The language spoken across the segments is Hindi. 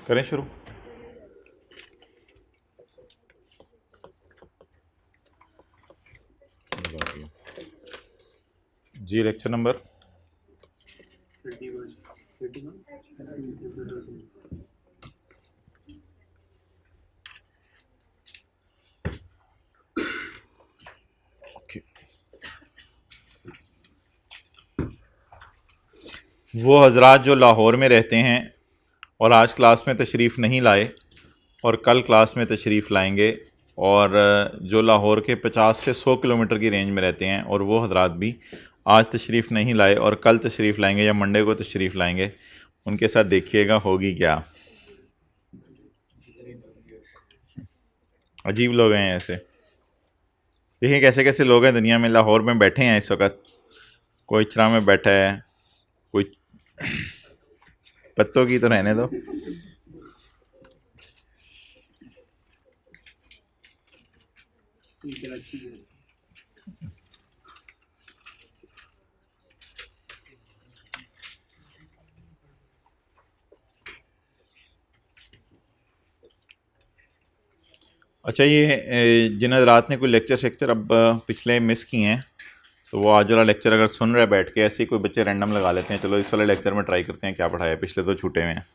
करें शुरू। जी लेक्चर नंबर 31 वो हजरात जो लाहौर में रहते हैं और आज क्लास में तशरीफ़ नहीं लाए और कल क्लास में तशरीफ़ लाएंगे, और जो लाहौर के 50 से 100 किलोमीटर की रेंज में रहते हैं और वो हजरात भी आज तशरीफ़ नहीं लाए और कल तशरीफ़ लाएंगे या मंडे को तशरीफ़ लाएंगे, उनके साथ देखिएगा होगी क्या। अजीब लोग हैं ऐसे। देखिए कैसे कैसे लोग हैं दुनिया में। लाहौर में बैठे हैं इस वक्त, कोई इचरा में बैठा है, कोई पत्तों की तो रहने दो। अच्छा, ये जिन हजरात ने कोई लेक्चर शेक्चर अब पिछले मिस किए हैं, तो वो आज वाला लेक्चर अगर सुन रहे बैठ के, ऐसे ही कोई बच्चे रैंडम लगा लेते हैं, चलो इस वाले लेक्चर में ट्राई करते हैं क्या पढ़ाया, पिछले तो छूटे हुए हैं,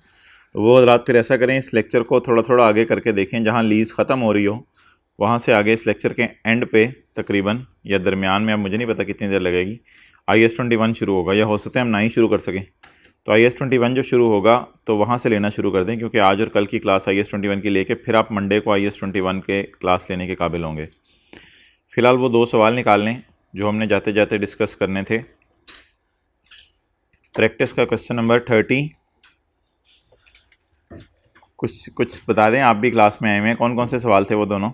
तो वो हजरात फिर ऐसा करें, इस लेक्चर को थोड़ा थोड़ा आगे करके देखें, जहाँ लीज़ ख़त्म हो रही हो वहाँ से आगे इस लेक्चर के एंड पे तकरीबन या दरमियान में, अब मुझे नहीं पता कितनी देर लगेगी, IS-21 शुरू होगा, या हो सकता है हम ना ही शुरू कर सकें। तो IS-21 जो शुरू होगा तो वहाँ से लेना शुरू कर दें, क्योंकि आज और कल की क्लास IS-21 की लेके फिर आप मंडे को IS-21 के क्लास लेने के काबिल होंगे। फ़िलहाल वो 2 सवाल निकाल लें जो हमने जाते जाते डिस्कस करने थे। प्रैक्टिस का क्वेश्चन नंबर 30। कुछ बता दें, आप भी क्लास में आए हुए हैं, कौन कौन से सवाल थे वो दोनों?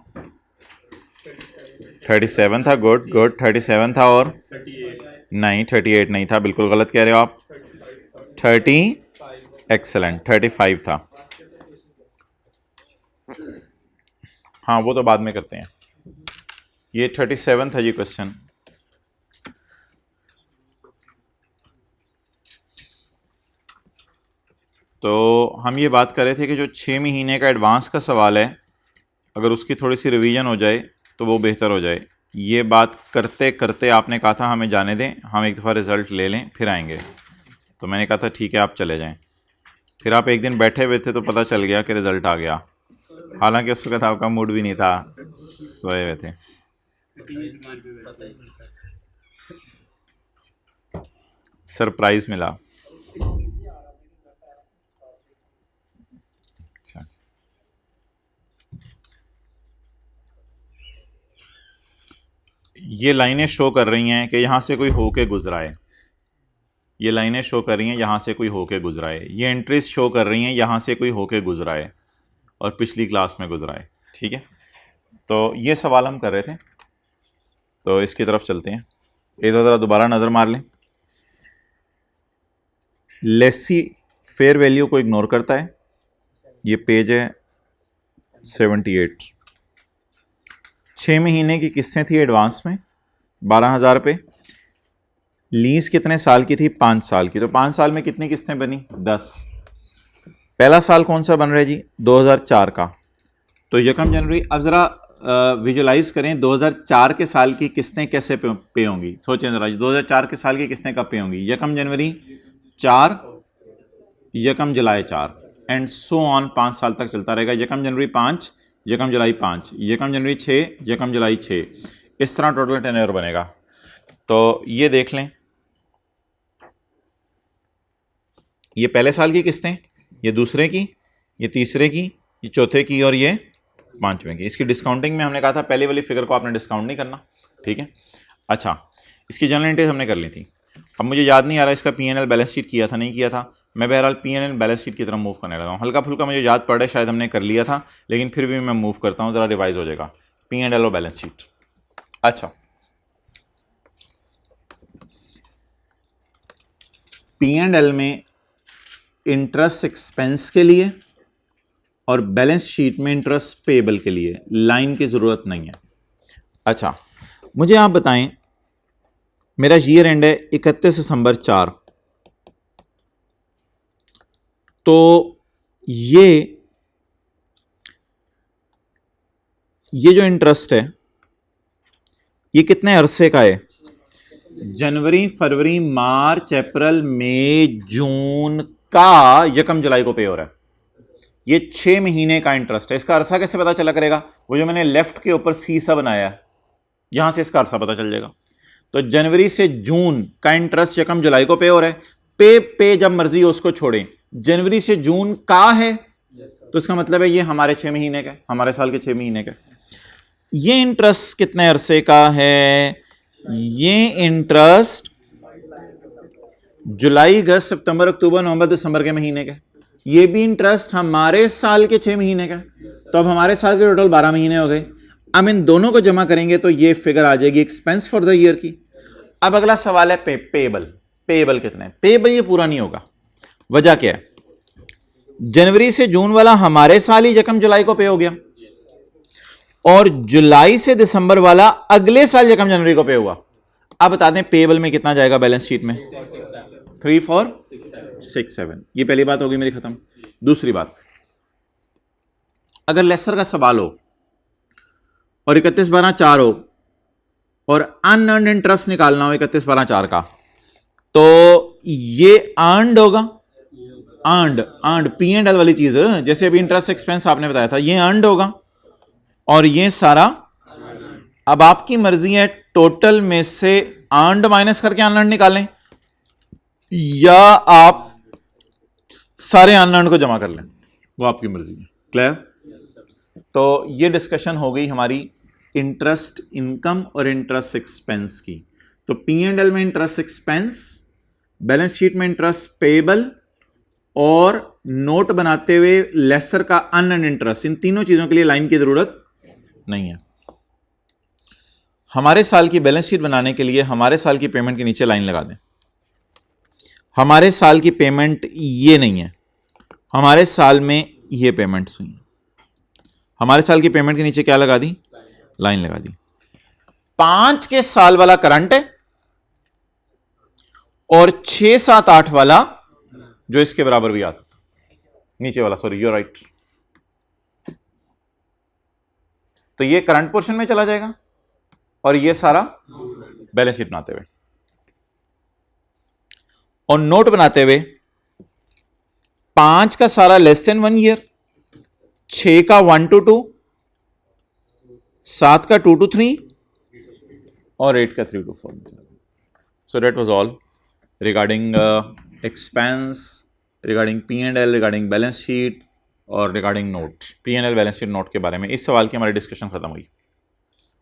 37 था, गुड गुड, 37 था, और 38 नहीं 38 नहीं था, बिल्कुल गलत कह रहे हो आप। 30, एक्सेलेंट, 35 था। हाँ वो तो बाद में करते हैं, ये 37 था जी क्वेश्चन। तो हम ये बात कर रहे थे कि जो 6 महीने का एडवांस का सवाल है, अगर उसकी थोड़ी सी रिवीजन हो जाए तो वो बेहतर हो जाए। ये बात करते करते आपने कहा था हमें जाने दें, हम एक दफ़ा रिज़ल्ट ले लें फिर आएंगे, तो मैंने कहा था ठीक है आप चले जाएं। फिर आप एक दिन बैठे हुए थे तो पता चल गया कि रिज़ल्ट आ गया, हालांकि उस वक्त आपका मूड भी नहीं था, सोए हुए थे। सरप्राइज़ मिला। अच्छा, ये लाइनें शो कर रही हैं कि यहाँ से कोई होके गुजरा है, ये लाइनें शो कर रही हैं यहाँ से कोई होके गुजरा है, ये एंट्रीज शो कर रही हैं यहाँ से कोई होके गुजरा है और पिछली क्लास में गुजरा है। ठीक है, तो ये सवाल हम कर रहे थे, तो इसकी तरफ चलते हैं। एक दो ज़रा दोबारा नज़र मार लें। लेसी फेयर वैल्यू को इग्नोर करता है, ये पेज है 78। 6 महीने की किस्तें थी एडवांस में 12,000 रुपये। लीज कितने साल की थी? 5 साल की। तो 5 साल में कितनी किस्तें बनी? 10। पहला साल कौन सा बन रहा है जी? 2004 का। तो यकम जनवरी, अब ज़रा विजुलाइज करें 2004 के साल की किस्तें कैसे पे होंगी। सोचें ज़रा, 2004 के साल की किस्तें कब पे होंगी? यकम जनवरी 4, यकम जुलाई 4, एंड सो ऑन, 5 साल तक चलता रहेगा। यकम जनवरी 5, यकम जुलाई 5, यकम जनवरी 6, यकम जुलाई 6, इस तरह टोटल टेन्योर बनेगा। तो ये देख लें, ये पहले साल की किस्तें, ये दूसरे की, ये तीसरे की, ये चौथे की, और ये पांचवें की। इसकी डिस्काउंटिंग में हमने कहा था पहले वाली फिगर को आपने डिस्काउंट नहीं करना, ठीक है। अच्छा, इसकी जनरल एंट्रीज हमने कर ली थी। अब मुझे याद नहीं आ रहा इसका P&L बैलेंस शीट किया था नहीं किया था। मैं बहरहाल P&L बैलेंस शीट की तरफ मूव करने लगा हूँ। हल्का फुल्का मुझे याद पड़ रहा है, शायद हमने कर लिया था, लेकिन फिर भी मैं मूव करता हूँ, ज़रा रिवाइज हो जाएगा P&L और बैलेंस शीट। अच्छा, P&L में इंटरेस्ट एक्सपेंस के लिए और बैलेंस शीट में इंटरेस्ट पेएबल के लिए लाइन की ज़रूरत नहीं है। अच्छा, मुझे आप बताएं, मेरा ईयर एंड है 31 दिसंबर 4, तो ये जो इंटरेस्ट है ये कितने अरसे का है? जनवरी, फरवरी, मार्च, अप्रैल, मई, जून का यकम जुलाई को पे हो रहा है। ये 6 महीने का इंटरेस्ट है। इसका अरसा कैसे पता चला करेगा? वो जो मैंने लेफ्ट के ऊपर सी सा बनाया है, यहां से इसका अरसा पता चल जाएगा। तो जनवरी से जून का इंटरेस्ट यकम जुलाई को पे हो रहा है। पे जब मर्जी हो उसको छोड़ें। जनवरी से जून का है तो इसका मतलब है ये हमारे 6 महीने का, हमारे साल के 6 महीने का। ये इंटरेस्ट कितने अरसे का है? ये इंटरेस्ट जुलाई, अगस्त, सितंबर, अक्टूबर, नवंबर, दिसंबर के महीने का। ये भी इंटरेस्ट हमारे साल के 6 महीने का। तो अब हमारे साल के टोटल 12 महीने हो गए। अब इन दोनों को जमा करेंगे तो ये फिगर आ जाएगी एक्सपेंस फॉर द ईयर की। अब अगला सवाल है पेएबल कितना है? पेएबल ये पूरा नहीं होगा। वजह क्या है? जनवरी से जून वाला हमारे साल ही यकम जुलाई को पे हो गया, और जुलाई से दिसंबर वाला अगले साल यकम जनवरी को पे हुआ। अब बता दें पेएबल में कितना जाएगा बैलेंस शीट में? 3, 4, 6, 7। ये पहली बात होगी मेरी खत्म। दूसरी बात, अगर लेसर का सवाल हो और 31/12/4 हो और अनअर्न्ड इंटरेस्ट निकालना हो 31/12/4 का, तो ये अर्न्ड होगा। अर्न्ड P&L वाली चीज, जैसे अभी इंटरेस्ट एक्सपेंस आपने बताया था, ये अर्न्ड होगा और ये सारा। अब आपकी मर्जी है टोटल में से अर्न्ड माइनस करके अनअर्न्ड निकालें या आप सारे अनअर्न्ड को जमा कर लें, वो आपकी मर्जी है। क्लियर? तो ये डिस्कशन हो गई हमारी इंटरेस्ट इनकम और इंटरेस्ट एक्सपेंस की। तो P&L में इंटरेस्ट एक्सपेंस, बैलेंस शीट में इंटरेस्ट पेएबल, और नोट बनाते हुए लेसर का अनअर्न्ड इंटरेस्ट। इन तीनों चीजों के लिए लाइन की जरूरत नहीं है। हमारे साल की बैलेंस शीट बनाने के लिए हमारे साल की पेमेंट के नीचे लाइन लगा दें। हमारे साल की पेमेंट ये नहीं है, हमारे साल में ये पेमेंट्स हुई हैं। हमारे साल की पेमेंट के नीचे क्या लगा दी? लाइन लगा दी। 5 के साल वाला करंट है और 6, 7, 8 वाला जो इसके बराबर भी आ सकता, नीचे वाला, सॉरी, यू राइट। तो ये करंट पोर्शन में चला जाएगा और ये सारा बैलेंस शीट बनाते हुए और नोट बनाते हुए 5 का सारा लेस देन 1 ईयर, 6 का 1 to 2, 7 का 2 to 3 और 8 का 3 to 4। So that was all regarding expense, regarding P&L, regarding balance sheet और regarding note, P&L balance sheet note के बारे में। इस सवाल की हमारी डिस्कशन खत्म हुई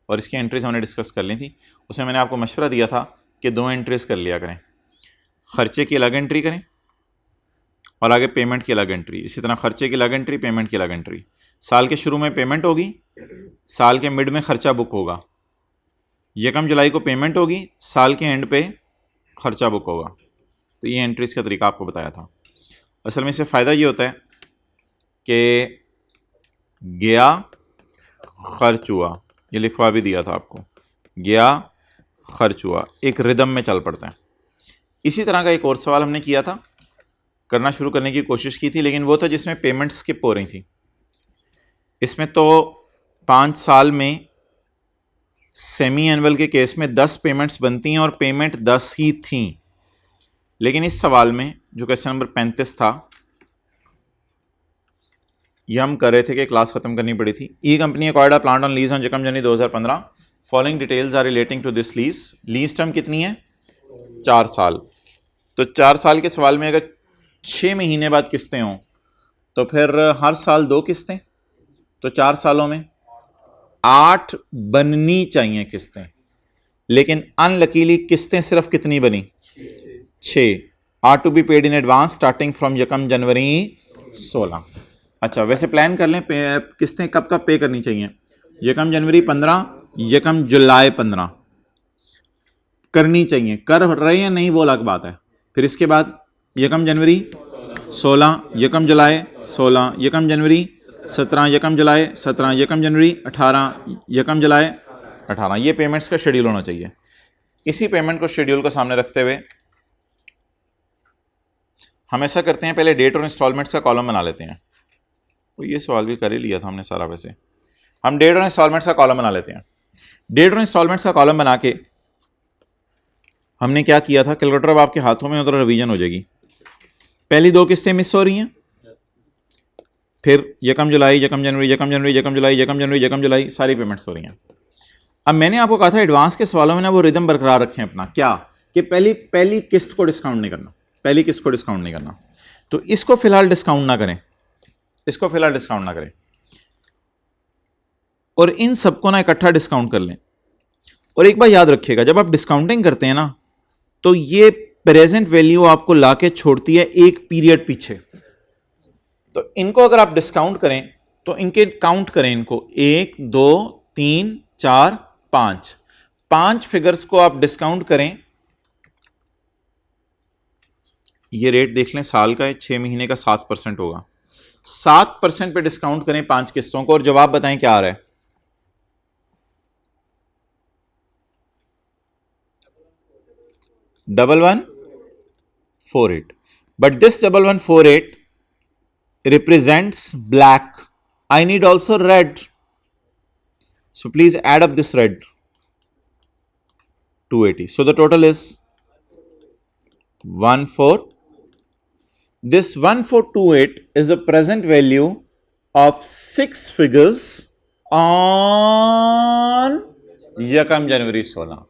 और इसकी एंट्रीज हमने डिस्कस कर ली थी। उसमें मैंने आपको मशवरा दिया था कि 2 एंट्रीज कर लिया करें, खर्चे की अलग एंट्री करें और आगे पेमेंट की अलग एंट्री। इसी तरह खर्चे की अलग एंट्री, पेमेंट की अलग एंट्री। साल के शुरू में पेमेंट होगी, साल के मिड में खर्चा बुक होगा, यकम जुलाई को पेमेंट होगी, साल के एंड पे खर्चा बुक होगा। तो ये एंट्रीज का तरीका आपको बताया था। असल में इससे फ़ायदा ये होता है कि गया खर्च हुआ, ये लिखवा भी दिया था आपको, गया खर्च हुआ, एक रिदम में चल पड़ता है। इसी तरह का एक और सवाल हमने किया था, करना शुरू करने की कोशिश की थी, लेकिन वो था जिसमें पेमेंट स्किप हो रही थी। इसमें तो 5 साल में सेमी एनुअल के केस में 10 पेमेंट्स बनती हैं और पेमेंट 10 ही थीं। लेकिन इस सवाल में जो क्वेश्चन नंबर 35 था, ये हम कर रहे थे कि क्लास खत्म करनी पड़ी थी। E company acquired a plant on lease on यकम January 2015। Following details are relating to this lease. Lease term कितनी है? 4 साल। तो 4 साल के सवाल में अगर 6 महीने बाद किस्तें हों तो फिर हर साल 2 किस्तें, तो 4 सालों में 8 बननी चाहिए किस्तें। लेकिन अनलकीली किस्तें सिर्फ कितनी बनी? 6। Are to be paid in advance starting from यकम जनवरी 16। अच्छा, वैसे प्लान कर लें किस्तें कब कब पे करनी चाहिए। यकम जनवरी 15, यकम जुलाई 15 करनी चाहिए। कर रहे हैं नहीं वो अलग बात है। फिर इसके बाद यकम जनवरी 16, यकम जुलाई 16, यकम जनवरी 17, यकम जुलाई 17, यकम जनवरी 18, यकम जुलाई 18। ये पेमेंट्स का शेड्यूल होना चाहिए। इसी पेमेंट को शेड्यूल को सामने रखते हुए हम ऐसा करते हैं, पहले डेट और इंस्टॉलमेंट्स का कॉलम बना लेते हैं। तो ये सवाल भी कर ही लिया था हमने सारा। वैसे हम डेट और इंस्टॉलमेंट्स का कॉलम बना लेते हैं। डेट और इंस्टॉलमेंट्स का कॉलम बना के हमने क्या किया था, कैलकुलेटर अब आपके हाथों में उधर रिवीजन हो जाएगी। पहली 2 किस्तें मिस हो रही हैं, फिर यकम जुलाई, यकम जनवरी, यकम जनवरी, यकम जुलाई, यकम जनवरी, यकम जुलाई, सारी पेमेंट्स हो रही हैं। अब मैंने आपको कहा था एडवांस के सवालों में ना वो रिदम बरकरार रखें अपना, क्या कि पहली किस्त को डिस्काउंट नहीं करना, पहली किस्त को डिस्काउंट नहीं करना। तो इसको फिलहाल डिस्काउंट ना करें, इसको फिलहाल डिस्काउंट ना करें, और इन सबको ना इकट्ठा डिस्काउंट कर लें। और एक बात याद रखिएगा, जब आप डिस्काउंटिंग करते हैं ना तो ये प्रेजेंट वैल्यू आपको लाके छोड़ती है एक पीरियड पीछे। तो इनको अगर आप डिस्काउंट करें तो इनके काउंट करें, इनको 1 2 3 4 5, 5 फिगर्स को आप डिस्काउंट करें। ये रेट देख लें, साल का है, 6 महीने का 7% होगा। 7% पे डिस्काउंट करें 5 किस्तों को, और जवाब बताएं क्या आ रहा है। 1148, but this 1148 represents black. I need also red, so please add up this red, 280. So the total is 14. This 1428 is the present value of 6 figures on यकम जनवरी 16.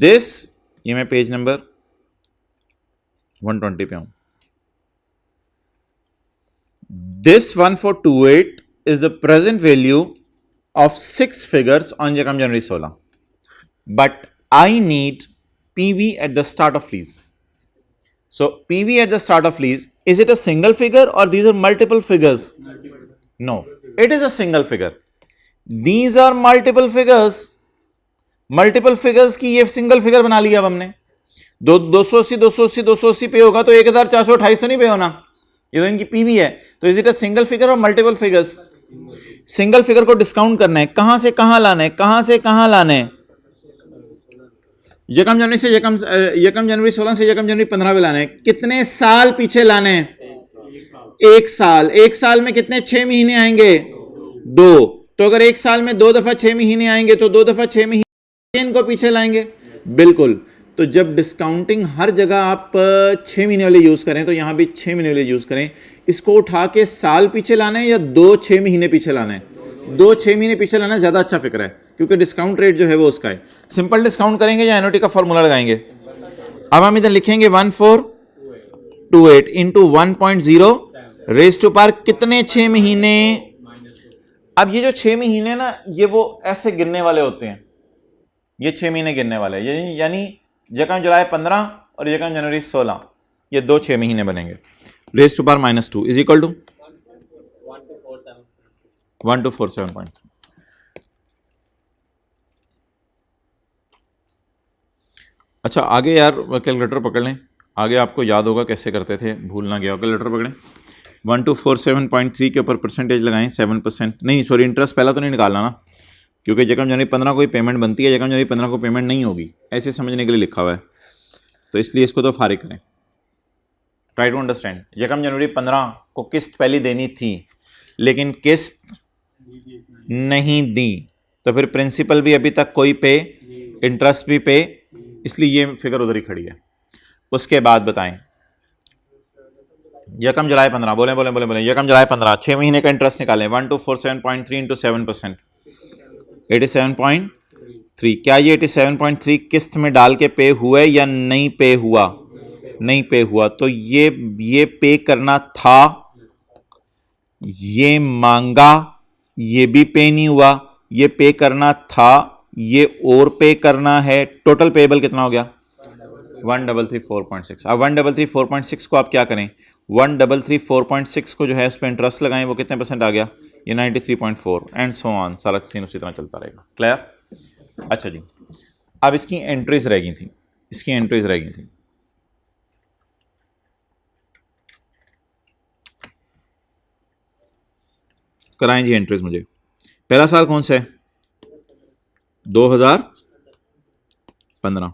This, ये मैं पेज नंबर 120 पे हूं। This 1428 is the present value of 6 figures on यकम जनवरी 16. But I need PV at the start of lease. So PV at the start of lease, is it a single figure or these are multiple figures? No, it is a single figure. These are multiple figures. Multiple figures की ये सिंगल फिगर बना लिया अब हमने। 280 पे होगा तो 1428 तो नहीं पे होना, ये तो इनकी पीवी है। तो is it a single figure और मल्टीपल फिगर्स? सिंगल फिगर को डिस्काउंट करना है, कहां से कहां लाना है, कहां से कहां लाना है? यकम जनवरी से यकम जनवरी 16 से यकम जनवरी 15 पे लाना है। कितने साल पीछे लाने हैं? 1 साल। 1 साल में कितने 6 महीने आएंगे? 2। तो अगर 1 साल में 2 दफा 6 महीने आएंगे तो 2 दफा 6 महीने इनको पीछे लाएंगे। बिल्कुल। तो जब डिस्काउंटिंग हर जगह आप 6 महीने वाले यूज करें तो यहां भी 6 महीने वाले यूज करें। इसको उठा के साल पीछे लाना है या 2 6 महीने पीछे लाना है? 2 6 महीने पीछे लाना ज्यादा अच्छा फिक्र है, क्योंकि डिस्काउंट रेट जो है वो उसका है। सिंपल डिस्काउंट करेंगे या एनओटी का फॉर्मूला लगाएंगे? अब हम इधर लिखेंगे 1428 इंटू 1.0 रेज टू पावर कितने 6 महीने। अब ये जो 6 महीने ना ये वो ऐसे गिनने वाले होते हैं, ये 6 महीने गिनने वाले हैं, यानी यकम जुलाई 15 और यकम जनवरी 16, ये 2 6 महीने बनेंगे। Raise to power -2 is equal to 1247.3। अच्छा आगे यार कैलकुलेटर पकड़ लें, आगे आपको याद होगा कैसे करते थे, भूल ना गया हो। कैलकुलेटर पकड़ें, 1247.3 के ऊपर परसेंटेज लगाएं 7%, नहीं सॉरी इंटरेस्ट पहला तो नहीं निकालना ना, क्योंकि यकम जनवरी 15 को पेमेंट बनती है, यकम जनवरी 15 को पेमेंट नहीं होगी, ऐसे समझने के लिए लिखा हुआ है, तो इसलिए इसको तो फारिग करें। Try to understand. यकम जनवरी 15 को किस्त पहली देनी थी लेकिन किस्त नहीं दी, तो फिर प्रिंसिपल भी अभी तक कोई पे, इंटरेस्ट भी पे, इसलिए ये फिगर उधर ही खड़ी है। उसके बाद बताएं यकम जुलाई 15, बोले बोले बोले बोले यकम जुलाई 15 6 महीने का इंटरेस्ट निकालें। 1247.3 इंटू 7%, 87.3। क्या ये 87.3 किस्त में डाल के पे हुआ है या नहीं पे हुआ? नहीं पे हुआ, तो ये पे करना था, ये मांगा, ये भी पे नहीं हुआ, ये पे करना था, ये और पे करना है। टोटल पेबल कितना हो गया? 1334.6। अब 1334.6 को आप क्या करें, 1334.6 को जो है उस पर इंटरेस्ट लगाएं, वो कितने परसेंट आ गया? ये 93.4 एंड सो ऑन, सारा सीन उसी तरह चलता रहेगा। क्लियर? अच्छा जी, अब इसकी एंट्रीज रह गई थी, इसकी एंट्रीज रह गई थी। कराएं जी एंट्रीज मुझे। पहला साल कौन सा है? 2015।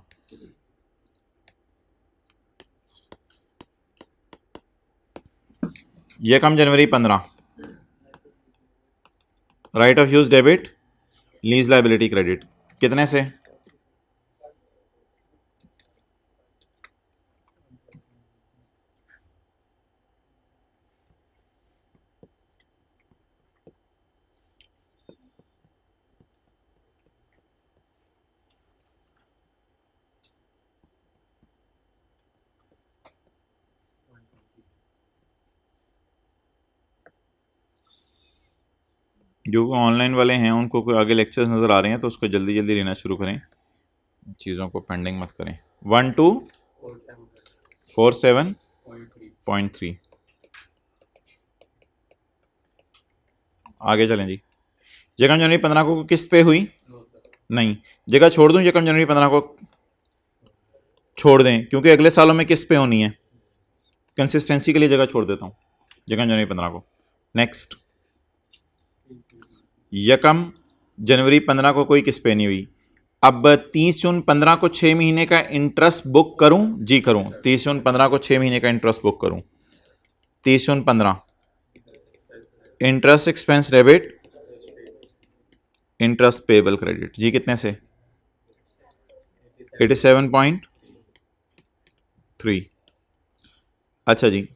यकम जनवरी 15, right of use debit, lease liability credit, कितने से? जो ऑनलाइन वाले हैं उनको कोई आगे लेक्चर्स नज़र आ रहे हैं तो उसको जल्दी जल्दी लेना शुरू करें, चीज़ों को पेंडिंग मत करें। 1247.3 आगे चलें जी। यकम जनवरी 15 को किस्त पे हुई? नहीं। जगह छोड़ दूं यकम जनवरी 15 को? छोड़ दें, क्योंकि अगले सालों में किस्त पे होनी है, कंसिस्टेंसी के लिए जगह छोड़ देता हूँ यकम जनवरी 15 को। नेक्स्ट, यकम जनवरी 15 को कोई किस्त पे नहीं हुई। अब 30 जून 15 को 6 महीने का इंटरेस्ट बुक करूं? जी करूं। 30 जून 15 को 6 महीने का इंटरेस्ट बुक करूं। 30 June 15 interest expense debit, interest payable credit, जी कितने से? 87.3। अच्छा जी,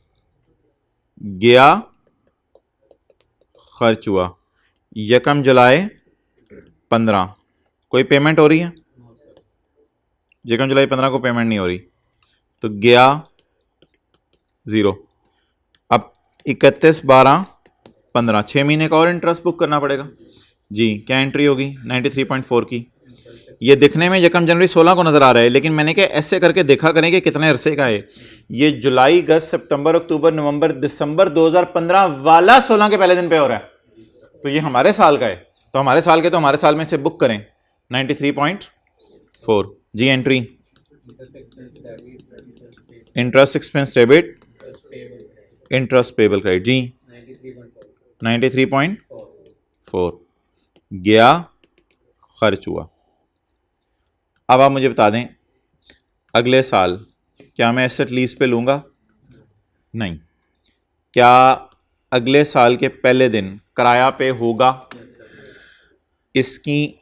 गया खर्च हुआ यकम जुलाई 15, कोई पेमेंट हो रही है? यकम जुलाई 15 को पेमेंट नहीं हो रही, तो गया 0। अब 31/12/15 6 महीने का और इंटरेस्ट बुक करना पड़ेगा जी। क्या एंट्री होगी? 93.4 की। ये दिखने में यकम जनवरी 16 को नजर आ रहा है, लेकिन मैंने क्या ऐसे करके देखा करें कि कितने अरसे का है ये। जुलाई, अगस्त, सितंबर, अक्टूबर, नवंबर, दिसंबर 2015 वाला 16 के पहले दिन पे हो रहा है, तो ये हमारे साल का है, तो हमारे साल के तो हमारे साल में से बुक करें 93.4 जी। Entry interest expense debit, interest payable credit जी 93.4 गया खर्च हुआ। अब आप मुझे बता दें अगले साल क्या मैं एसेट लीज पे लूँगा? नहीं। क्या अगले साल के पहले दिन किराया पे होगा? इसकी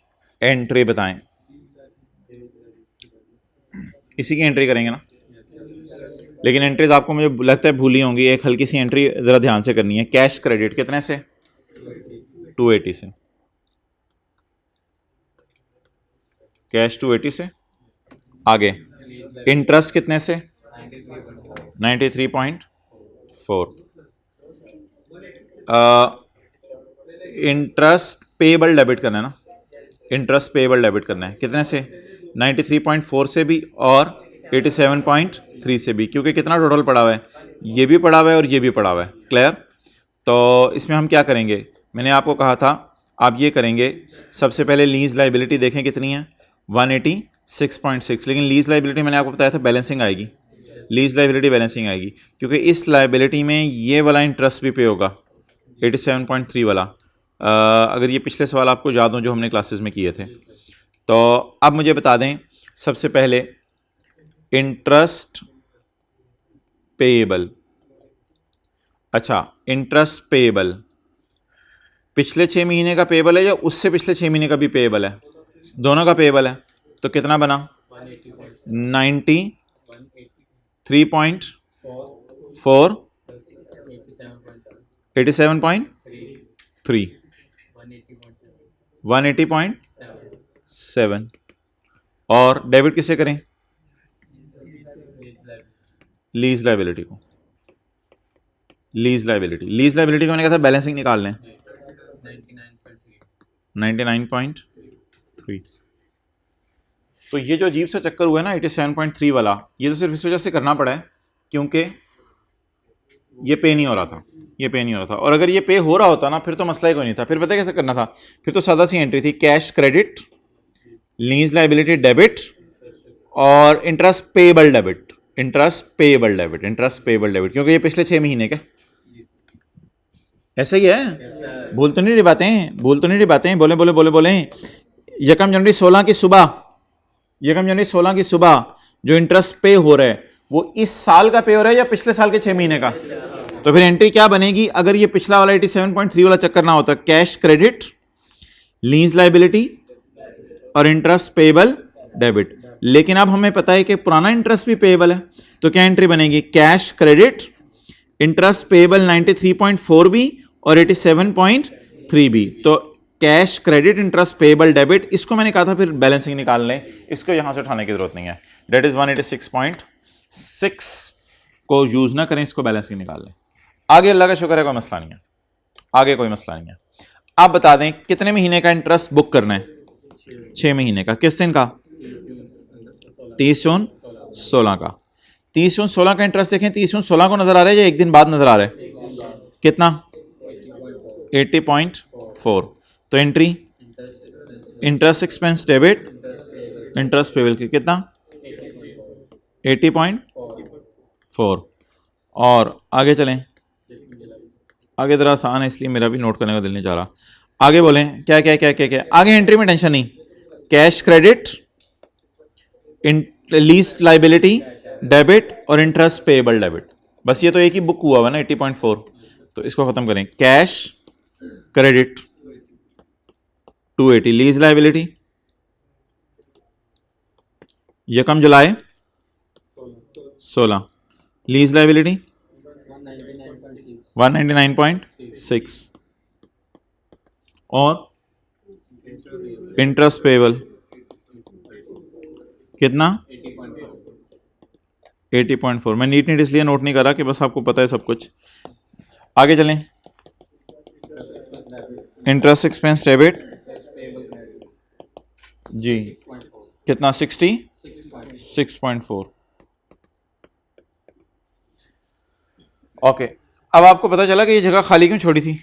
एंट्री बताएं। इसी की एंट्री करेंगे ना, लेकिन एंट्रीज आपको मुझे लगता है भूली होंगी। एक हल्की सी एंट्री ज़रा ध्यान से करनी है। कैश क्रेडिट कितने से? 280 से। कैश 280 से। आगे इंटरेस्ट कितने से? 93.4। इंटरेस्ट पेबल डेबिट करना है ना, इंटरेस्ट पेबल डेबिट करना है कितने से? 93.4 से भी और 87.3 से भी, क्योंकि कितना टोटल पड़ा हुआ है? ये भी पड़ा हुआ है और ये भी पड़ा हुआ है। क्लियर? तो इसमें हम क्या करेंगे, मैंने आपको कहा था आप ये करेंगे, सबसे पहले लीज लाइबिलिटी देखें कितनी है, 186.6। लेकिन लीज लाइबिलिटी मैंने आपको बताया था बैलेंसिंग आएगी, लीज लाइबिलिटी बैलेंसिंग आएगी, क्योंकि इस लाइबिलिटी में ये वाला इंटरेस्ट भी पे होगा 87.3 वाला। अगर ये पिछले सवाल आपको याद हो जो हमने क्लासेस में किए थे। तो अब मुझे बता दें सबसे पहले इंटरेस्ट पेएबल। अच्छा, इंटरेस्ट पेएबल पिछले 6 महीने का पेएबल है या उससे पिछले 6 महीने का भी पेएबल है? दोनों का पेएबल है। तो कितना बना? 93.4 87.3 180.7। और डेबिट किसे करें? लीज लाइबिलिटी को। लीज लाइबिलिटी को मैंने कहा था बैलेंसिंग निकाल लें 99.3। तो ये जो अजीब सा चक्कर हुआ है ना 87.3 वाला, ये तो सिर्फ इस वजह से करना पड़ा है क्योंकि ये पे नहीं हो रहा था, ये पे नहीं हो रहा था। और अगर ये पे हो रहा होता ना फिर तो मसला ही कोई नहीं था। फिर पता कैसे करना था? फिर तो सादा सी एंट्री थी, cash credit, lease liability debit और interest payable debit, interest payable debit, interest payable debit, क्योंकि ये पिछले 6 महीने के। ऐसा ही है, भूल तो नहीं रही बातें, भूल तो नहीं रही बातें, बोले बोले बोले बोले। यकम जनवरी 16 की सुबह, यकम जनवरी 16 की सुबह जो इंटरेस्ट पे हो रहा है वो इस साल का पे हो रहा है या पिछले साल के 6 महीने का? तो फिर एंट्री क्या बनेगी अगर ये पिछला वाला 87.3 वाला चक्कर ना होता? कैश क्रेडिट लीज लाइबिलिटी और इंटरेस्ट पेएबल डेबिट। लेकिन अब हमें पता है कि पुराना इंटरेस्ट भी पेएबल है, तो क्या एंट्री बनेगी? Cash credit interest payable 93.4 B और 87.3 बी। तो cash credit interest payable debit, इसको मैंने कहा था फिर बैलेंसिंग निकाल लें, इसको यहां से उठाने की जरूरत नहीं है। डेट इज 186.6 को यूज ना करें, इसको बैलेंसिंग निकाल लें। आगे अल्लाह का शुक्र है कोई मसला नहीं है, आगे कोई मसला नहीं है। आप बता दें कितने महीने का इंटरेस्ट बुक करना है? 6 महीने का। किस दिन का? 30 जून 16 का। 30 जून 16 का इंटरेस्ट देखें, 30 जून 16 को नजर आ रहा है या एक दिन बाद नजर आ रहा है? कितना? 80.4। तो entry interest expense debit interest payable की कितना? 80.4। और आगे चलें, आगे जरा आसान है इसलिए मेरा भी नोट करने का दिल नहीं चाह रहा। आगे बोलें क्या क्या क्या क्या क्या आगे एंट्री में टेंशन नहीं। Cash credit, lease liability debit और इंटरेस्ट पेएबल डेबिट, बस ये तो एक ही बुक हुआ ना 80.4, तो इसको खत्म करें। कैश क्रेडिट 280, लीज लाइबिलिटी यकम जुलाई 16, लीज लाइबिलिटी 199.6 और इंटरेस्ट पेएबल कितना? 80.4। मैं नीट इसलिए नोट नहीं कर रहा कि बस आपको पता है सब कुछ। आगे चलें, इंटरेस्ट एक्सपेंस डेबिट जी कितना? 66.4। ओके, अब आपको पता चला कि ये जगह खाली क्यों छोड़ी थी?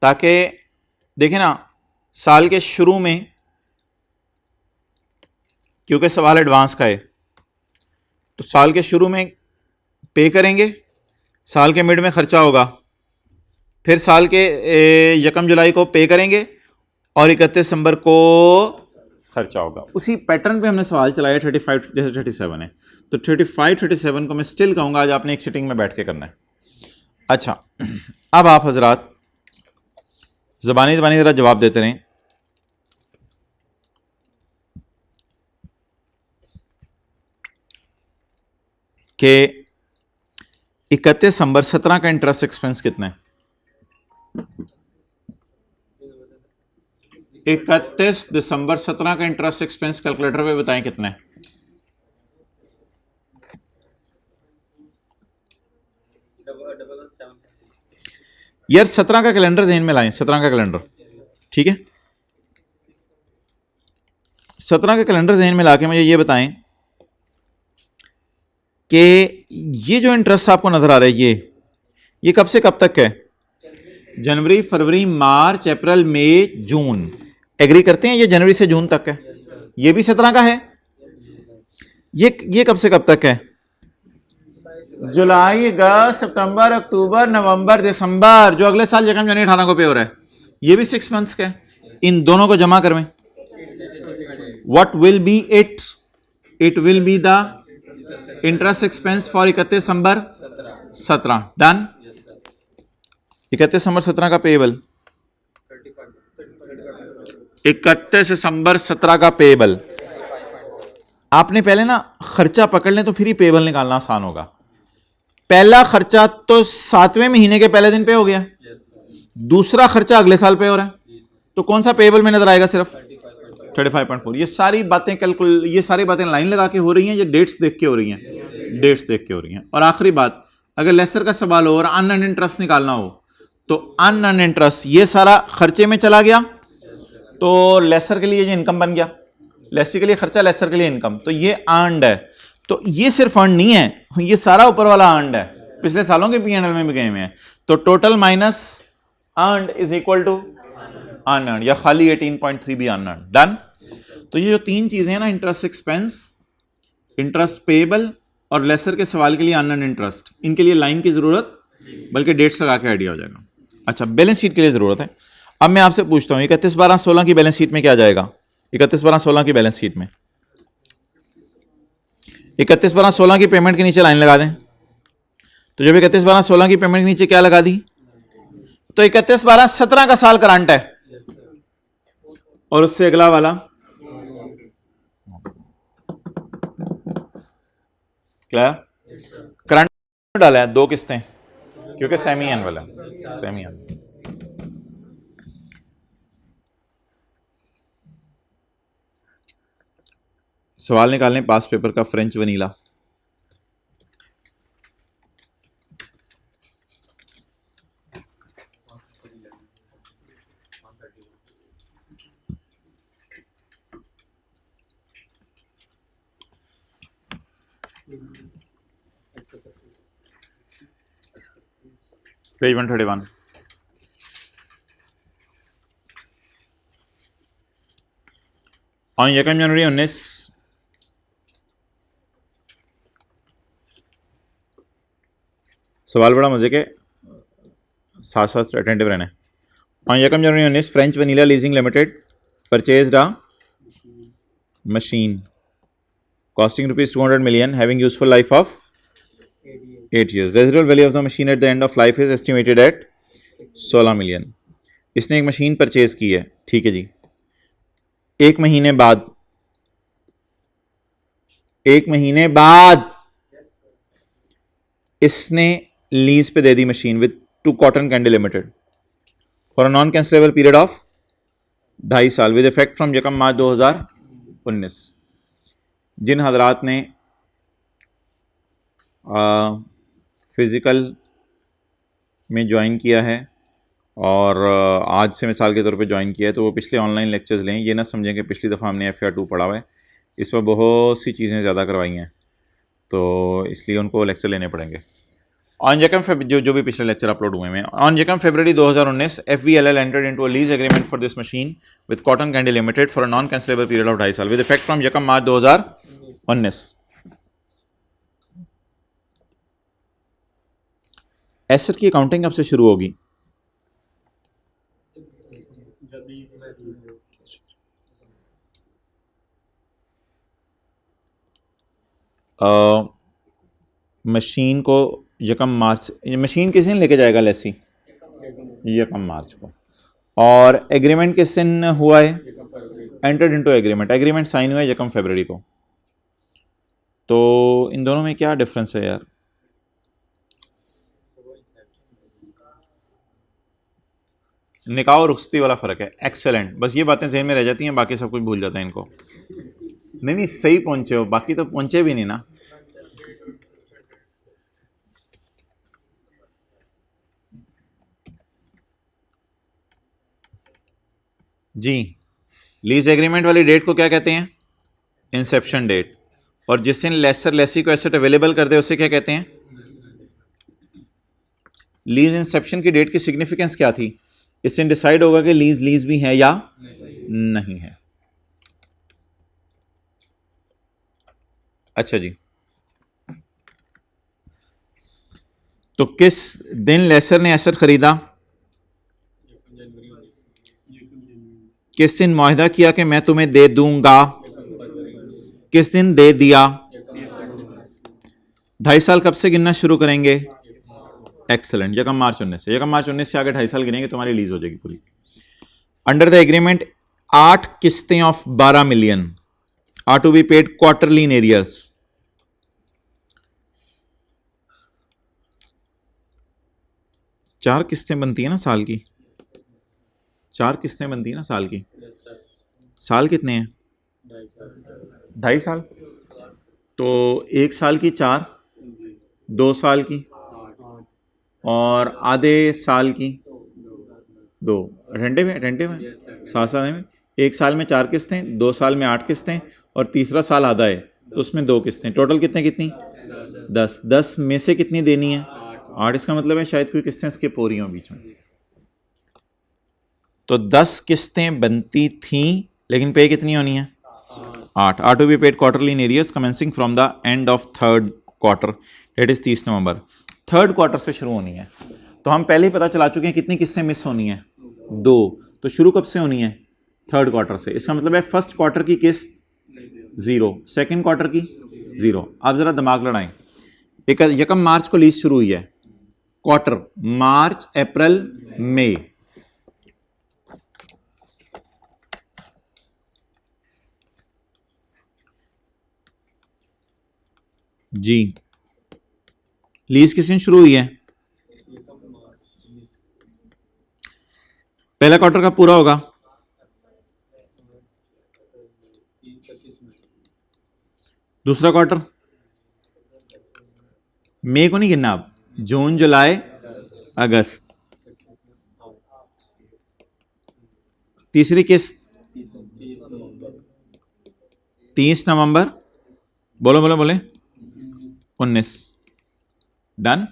ताकि देखें ना, साल के शुरू में क्योंकि सवाल एडवांस का है, तो साल के शुरू में पे करेंगे, साल के मिड में खर्चा होगा, फिर साल के 1 जुलाई को पे करेंगे और 31 दिसंबर को खर्चा होगा। उसी पैटर्न पे हमने सवाल चलाया 35 जैसे 37 है, तो 35 37 को मैं स्टिल कहूँगा आज आपने एक सिटिंग में बैठ के करना है। अच्छा, अब आप हजरात ज़बानी ज़रा जवाब देते रहें। कि 31 दिसंबर 17 का इंटरेस्ट एक्सपेंस कितना है? 31 दिसंबर 17 का इंटरेस्ट एक्सपेंस कैलकुलेटर पे बताएं कितना है? यार 17 का कैलेंडर ज़हन में लाएं, 17 का कैलेंडर, ठीक है? 17 का कैलेंडर ज़हन में लाके मुझे ये बताएं कि ये जो इंटरेस्ट आपको नजर आ रहा है ये कब से कब तक है? जनवरी, फरवरी, मार्च, अप्रैल, मई, जून। एग्री करते हैं ये जनवरी से जून तक है। ये भी 17 का है। ये कब से कब तक है? जुलाई, अगस्त, सितंबर, अक्टूबर, नवंबर, दिसंबर, जो अगले साल 1 जनवरी 18 को पे हो रहा है। ये भी 6 मंथ्स का है। इन दोनों को जमा करवें। What will be it? It will be the interest expense for 31 December 17। Done. 31 दिसंबर 17 का पेएबल, 31 दिसंबर 17 का पेएबल। आपने पहले ना खर्चा पकड़ लें तो फिर ही पेएबल निकालना आसान होगा। पहला खर्चा तो 7वें महीने के पहले दिन पे हो गया, दूसरा खर्चा अगले साल पे हो रहा है, तो कौन सा पेएबल में नजर आएगा? सिर्फ 35.4। ये सारी बातें ये सारी बातें लाइन लगा के हो रही हैं, ये डेट्स देख के हो रही हैं, डेट्स देख के हो रही हैं। और आखिरी बात, अगर लेसर का सवाल हो और अनअर्न्ड इंटरेस्ट निकालना हो तो अनअर्न्ड इंटरेस्ट ये सारा खर्चे में चला गया तो लेसर के लिए ये इनकम बन गया, लेसी के लिए खर्चा, लेसर के लिए इनकम, तो ये अर्न्ड है। तो ये सिर्फ अर्न नहीं है, ये सारा ऊपर वाला अर्न्ड है, पिछले सालों के P&L में भी गए हुए हैं। तो total minus earned is equal to unearned, या खाली 18.3 भी अनअर्न्ड। डन। तो ये जो तीन चीजें हैं ना, इंटरेस्ट एक्सपेंस, इंटरेस्ट पेएबल और लेसर के सवाल के लिए अनअर्न्ड इंटरेस्ट, इनके लिए लाइन की जरूरत बल्कि डेट्स लगा के आइडिया हो जाएगा। अच्छा, बैलेंस शीट के लिए जरूरत है। अब मैं आपसे पूछता हूं 31/12/16 की बैलेंस शीट में क्या जाएगा? 31/12/16 की बैलेंस शीट में 31/12/16 की पेमेंट के नीचे लाइन लगा दें। तो जब 31/12/16 की पेमेंट के नीचे क्या लगा दी? तो 31/12/17 का साल करंट है, और उससे अगला वाला क्या करंट डाला है, 2 किस्तें क्योंकि सेमी एनुअल है, सेमी एनुअल। सवाल निकालने पास पेपर का फ्रेंच वनीला। पेज 131। और 1 जनवरी 19 सवाल बड़ा मजे के, साथ साथ अटेंटिव रहना है। On 1 January 19, French Vanilla Leasing Limited purchased a machine costing rupees 200 million, having useful life of 8 years. Residual value of the machine at the end of life is estimated at 16 million. इसने एक मशीन परचेज की है, ठीक है जी। एक महीने बाद इसने लीज पे दे दी machine with to cotton candy limited for a non cancellable period of 2.5 साल विद इफेक्ट फ्रॉम 1 मार्च 2019। जिन हजरात ने फिज़िकल में ज्वाइन किया है और आज से मिसाल के तौर पे ज्वाइन किया है, तो वो पिछले ऑनलाइन लेक्चर्स लें। ये ना समझें कि पिछली दफ़ा हमने FR2 पढ़ा हुआ है, इस पर बहुत सी चीज़ें ज़्यादा करवाई हैं, तो इसलिए उनको लेक्चर लेने पड़ेंगे। ऑन जो भी पिछले लेक्चर अपलोड हुए हैं। On 1 February 2019 FVLL entered into a lease agreement for this machine with Cotton Candy Limited for a non-cancelable period of 2.5 साल with effect from 1 March 2019। Asset की अकाउंटिंग कब से शुरू होगी? मशीन को 1 मार्च, मशीन किस दिन लेके जाएगा लेसी? 1 मार्च को। और एग्रीमेंट किस दिन हुआ है? एंटर्ड इनटू एग्रीमेंट साइन हुआ है 1 फरवरी को। तो इन दोनों में क्या डिफरेंस है यार? निकाह और रुखसती वाला फ़र्क है। एक्सेलेंट, बस ये बातें जहन में रह जाती हैं, बाकी सब कुछ भूल जाता है इनको। नहीं सही पहुंचे हो, बाकी तो पहुंचे भी नहीं ना। जी, लीज एग्रीमेंट वाली डेट को क्या कहते हैं? Inception date. और जिस दिन लेसर लेसी को एसेट अवेलेबल कर दे उसे क्या कहते हैं? लीज इंसेप्शन की डेट की सिग्निफिकेंस क्या थी? इस दिन डिसाइड होगा कि लीज भी है या नहीं है। अच्छा जी, तो किस दिन लेसर ने एसेट खरीदा? किस दिन मुआहिदा किया कि मैं तुम्हें दे दूंगा? किस दिन दे दिया? 2.5 साल कब से गिनना शुरू करेंगे? एक्सेलेंट, 1 मार्च 19 से। 1 मार्च 19 से आगे 2.5 साल गिनेंगे, तुम्हारी लीज हो जाएगी पूरी। अंडर द एग्रीमेंट 8 किस्तें of 12 million are to be paid quarterly in arrears. चार किस्तें बनती है ना साल की, 4 किस्तें बनती है ना साल की। साल कितने हैं? 2.5 साल। तो 1 साल की 4, 2 साल की और आधे साल की 2। अटेंटिव में 7 साल में 1 साल में 4 किस्तें, 2 साल में 8 किस्तें और तीसरा साल आधा है तो उसमें 2 किस्तें। टोटल कितनी 10। 10 में से कितनी देनी है? 8। इसका मतलब है शायद कोई किस्तें स्किप हो रही हों बीच में। तो 10 किस्तें बनती थीं, लेकिन पे कितनी होनी है? 8। Are to be paid quarterly in arrears commencing from the end of 3rd quarter, date is 30 November. 3rd quarter से शुरू होनी है। तो हम पहले ही पता चला चुके हैं कितनी किस्तें मिस होनी है? 2। तो शुरू कब से होनी है? 3rd क्वार्टर से। इसका मतलब है 1st क्वार्टर की किस्त 0, 2nd क्वार्टर की 0। आप जरा दिमाग लड़ाएं। 1 मार्च को लीज शुरू हुई है, क्वार्टर मार्च, अप्रैल, मई। जी। लीज किस दिन शुरू हुई है? पहला क्वार्टर का पूरा होगा। दूसरा क्वार्टर मई को नहीं गिनना आप, जून जुलाई अगस्त। तीसरी किस्त 30 नवंबर, बोलो बोलो बोले 19, डन।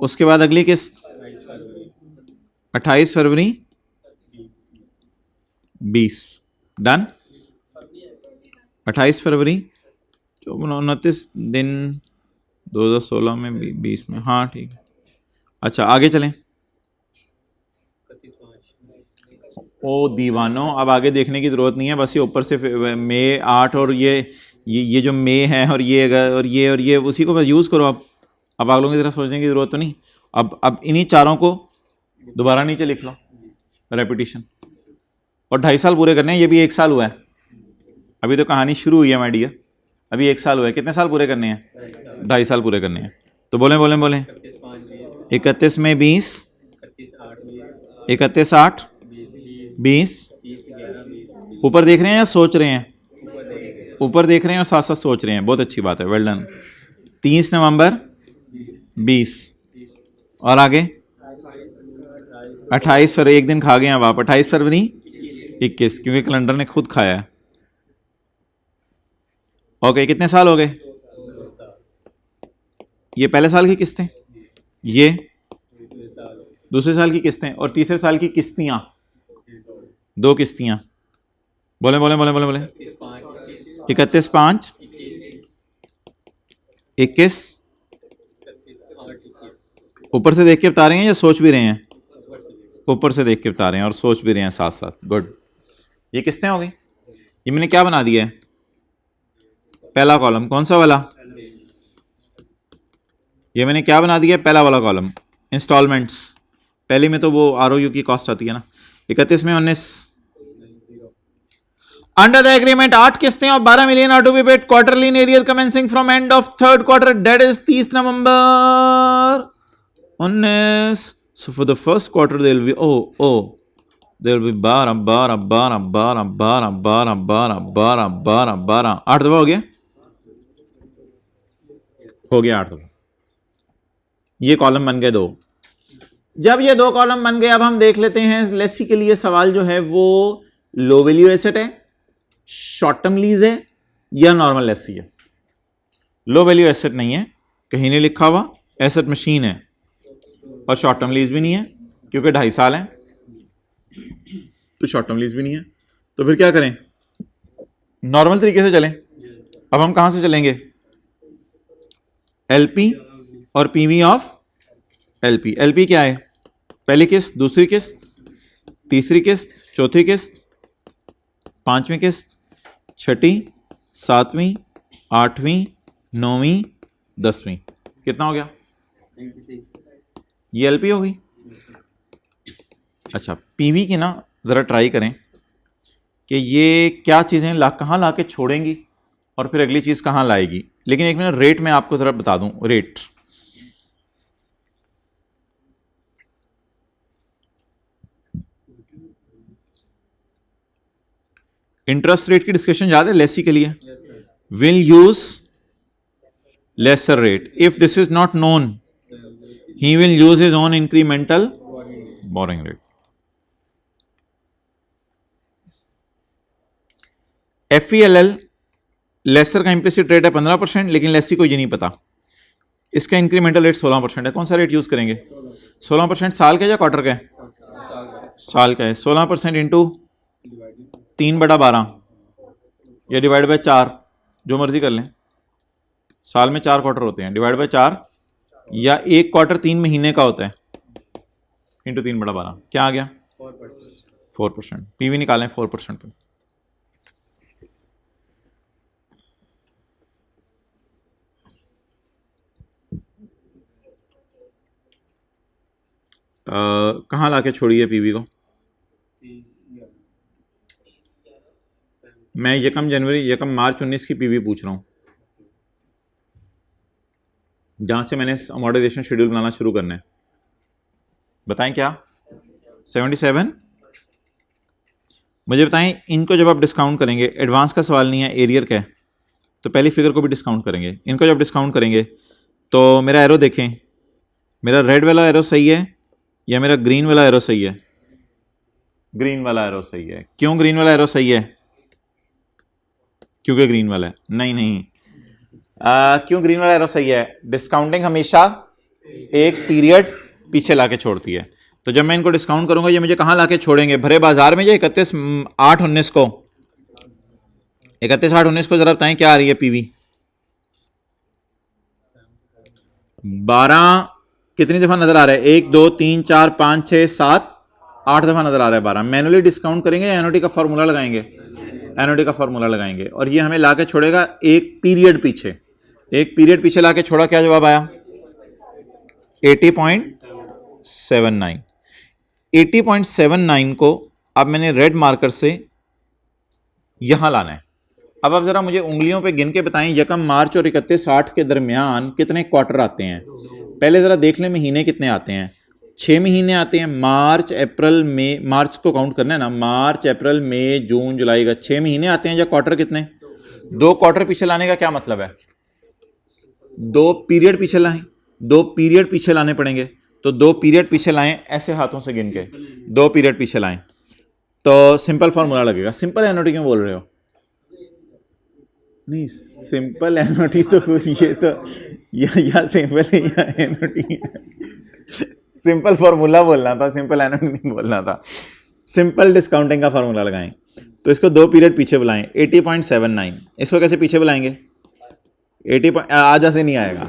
उसके बाद अगली किस्त 28 फरवरी 20, डन। 28 फरवरी 29 दिन 2016 में 20 में, हाँ ठीक है। अच्छा आगे चलें। ओ दीवानो, अब आगे देखने की जरूरत नहीं है, बस ये ऊपर से मई 8 और ये जो मई है और ये उसी को बस यूज़ करो। अब आप लोगों की तरह सोचने की जरूरत तो नहीं। अब इन्हीं चारों को दोबारा नीचे लिख लो, रेपिटेशन। और 2.5 साल पूरे करने हैं, ये भी 1 साल हुआ है, अभी तो कहानी शुरू हुई है माय डियर, अभी 1 साल हुआ है। कितने साल पूरे करने हैं? 2.5 साल पूरे करने हैं। तो बोले बोले बोले 31 में 20, 31 8 20। ऊपर देख रहे हैं या सोच रहे हैं? ऊपर देख रहे हैं और साथ साथ सोच रहे हैं, बहुत अच्छी बात है, वेल डन। 30 नवंबर 20, और आगे 28 फरवरी, एक दिन खा गए अब आप, 28 फरवरी 21, क्योंकि कैलेंडर ने खुद खाया है। ओके, कितने साल हो गए? ये पहले साल की किस्तें, ये दूसरे साल की किस्तें, और तीसरे साल की किस्तियां, 2 किस्तियां। बोले बोले बोले बोले बोले 31 5 21। ऊपर से देख के बता रहे हैं या सोच भी रहे हैं? ऊपर से देख के बता रहे हैं और सोच भी रहे हैं साथ साथ, गुड। ये किस्तें हो गई। ये मैंने क्या बना दिया है? पहला कॉलम, कौन सा वाला? ये मैंने क्या बना दिया है? पहला वाला कॉलम, इंस्टॉलमेंट्स। पहले में तो वो आरओयू की कॉस्ट आती है ना। 31 में 19। अंडर द एग्रीमेंट 8 किस्तें और 12 million are to be paid quarterly in arrear commencing from end of third quarter, that is 30 November 19। So for the first quarter there will be there will be 12 12 12 12 12 12 12 12 12 12, 8 दफा हो गया 8 दफा। ये कॉलम बन गए 2। जब ये 2 कॉलम बन गए, अब हम देख लेते हैं लेसी के लिए सवाल जो है वो लो वैल्यू एसेट है, शॉर्ट टर्म लीज है, या नॉर्मल लेसी है। लो वैल्यू एसेट नहीं है, कहीं नहीं लिखा हुआ, एसेट मशीन है, और शॉर्ट टर्म लीज भी नहीं है क्योंकि 2.5 साल है, तो शॉर्ट टर्म लीज भी नहीं है। तो फिर क्या करें? नॉर्मल तरीके से चलें। अब हम कहां से चलेंगे? एलपी और पीवी ऑफ एलपी। एलपी क्या है? पहली किस्त, दूसरी किस्त, तीसरी किस्त, चौथी किस्त, पांचवी किस्त, छठी, सातवीं, आठवीं, नौवीं, 10वीं। कितना हो गया? 96। ये एलपी हो गई। अच्छा, पीवी की ना जरा ट्राई करें कि ये क्या चीजें कहां ला के छोड़ेंगी और फिर अगली चीज कहां लाएगी। लेकिन एक मिनट, रेट में आपको जरा बता दूं, रेट इंटरेस्ट रेट की डिस्कशन याद है लेसी के लिए? Will use lessor rate if this is not known, he will use his own incremental borrowing rate. एफईएलएल लेसर का इंप्लिसिट रेट है 15%, लेकिन लेसी को ये नहीं पता। इसका इंक्रीमेंटल रेट 16% है। कौन सा रेट यूज करेंगे? 16% साल का या क्वार्टर का है? साल का है। 16% इंटू 3/12 या डिवाइड बाय 4, जो मर्जी कर लें। साल में 4 क्वार्टर होते हैं, डिवाइड बाय 4, या एक क्वार्टर 3 महीने का होता है, इंटू 3/12। क्या आ गया? 4%। पीवी निकालें 4% पे। कहाँ ला के छोड़ी है पीवी को? मैं यकम मार्च 19 की पीवी पूछ रहा हूँ। जहां से मैंने अमोर्टाइजेशन शेड्यूल बनाना शुरू करना है। बताएं क्या? 77। मुझे बताएं, इनको जब आप डिस्काउंट करेंगे, एडवांस का सवाल नहीं है, एरियर का है, तो पहली फिगर को भी डिस्काउंट करेंगे। इनको जब डिस्काउंट करेंगे तो मेरा एरो देखें, मेरा रेड वाला एरो सही है या मेरा ग्रीन वाला एरो सही है? ग्रीन वाला एरो सही है। क्यों ग्रीन वाला एरो सही है? क्योंकि ग्रीन वाला है? नहीं, क्यों ग्रीन वाला एरो सही है? डिस्काउंटिंग हमेशा एक पीरियड पीछे लाके छोड़ती है। तो जब मैं इनको डिस्काउंट करूंगा, ये मुझे कहां लाके छोड़ेंगे? भरे बाजार में या 31/8/19 को? 31/8/19 को जरा बताएं क्या आ रही है पीवी? 12 कितनी दफा नजर आ रहा है? 1 2 3 4 5 6 7 8 दफा नजर आ रहा है। 12 मैनुअली डिस्काउंट करेंगे या एनओटी का फॉर्मूला लगाएंगे? एनओटी का फॉर्मूला लगाएंगे, और ये हमें लाके छोड़ेगा एक पीरियड पीछे। एक पीरियड पीछे लाके छोड़ा, क्या जवाब आया? 80.79। 80.79 को अब मैंने रेड मार्कर से यहां लाना है। अब आप जरा मुझे उंगलियों पे गिन के बताएं, यकम मार्च और 31/8 के दरमियान कितने क्वार्टर आते हैं? पहले जरा देख लें महीने कितने आते हैं। 6 महीने आते हैं, मार्च अप्रैल मई। मार्च को काउंट करना है ना, मार्च अप्रैल मई जून जुलाई का 6 महीने आते हैं। या क्वार्टर कितने? 2 क्वार्टर पीछे लाने का क्या मतलब है? 2 पीरियड पीछे लाएं, 2 पीरियड पीछे लाने पड़ेंगे। तो 2 पीरियड पीछे लाएं, ऐसे हाथों से गिन के 2 पीरियड पीछे लाएं, तो सिंपल फॉर्मूला लगेगा। सिंपल एनओटी क्यों बोल रहे हो? नहीं, सिंपल एनओटी तो ये तो या सिंपल है या एनओटी है। सिंपल फॉर्मूला बोलना था, सिंपल एनओटी नहीं बोलना था। सिंपल डिस्काउंटिंग का फॉर्मूला लगाएं, तो इसको 2 पीरियड पीछे बुलाएं। 80.79 इसको कैसे पीछे बुलाएंगे? 80 आजा से नहीं आएगा,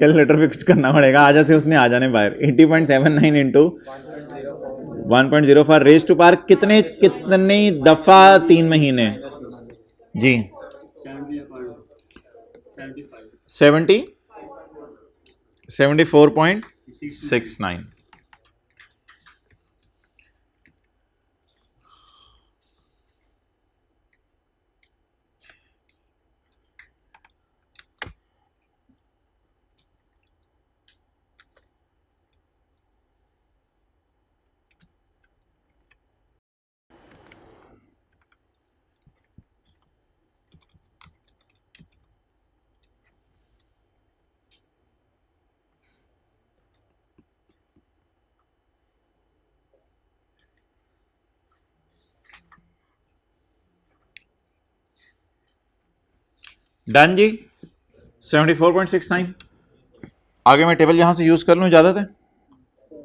कैलकुलेटर पे कुछ करना पड़ेगा। आजा से उसने आ जाने बाहर। 80.79 इंटू 1.04 रेज टू पावर कितने दफा? 3 महीने जी। 74.69। डन जी। 74.69। आगे मैं टेबल यहां से यूज कर लूं, इजाजत है?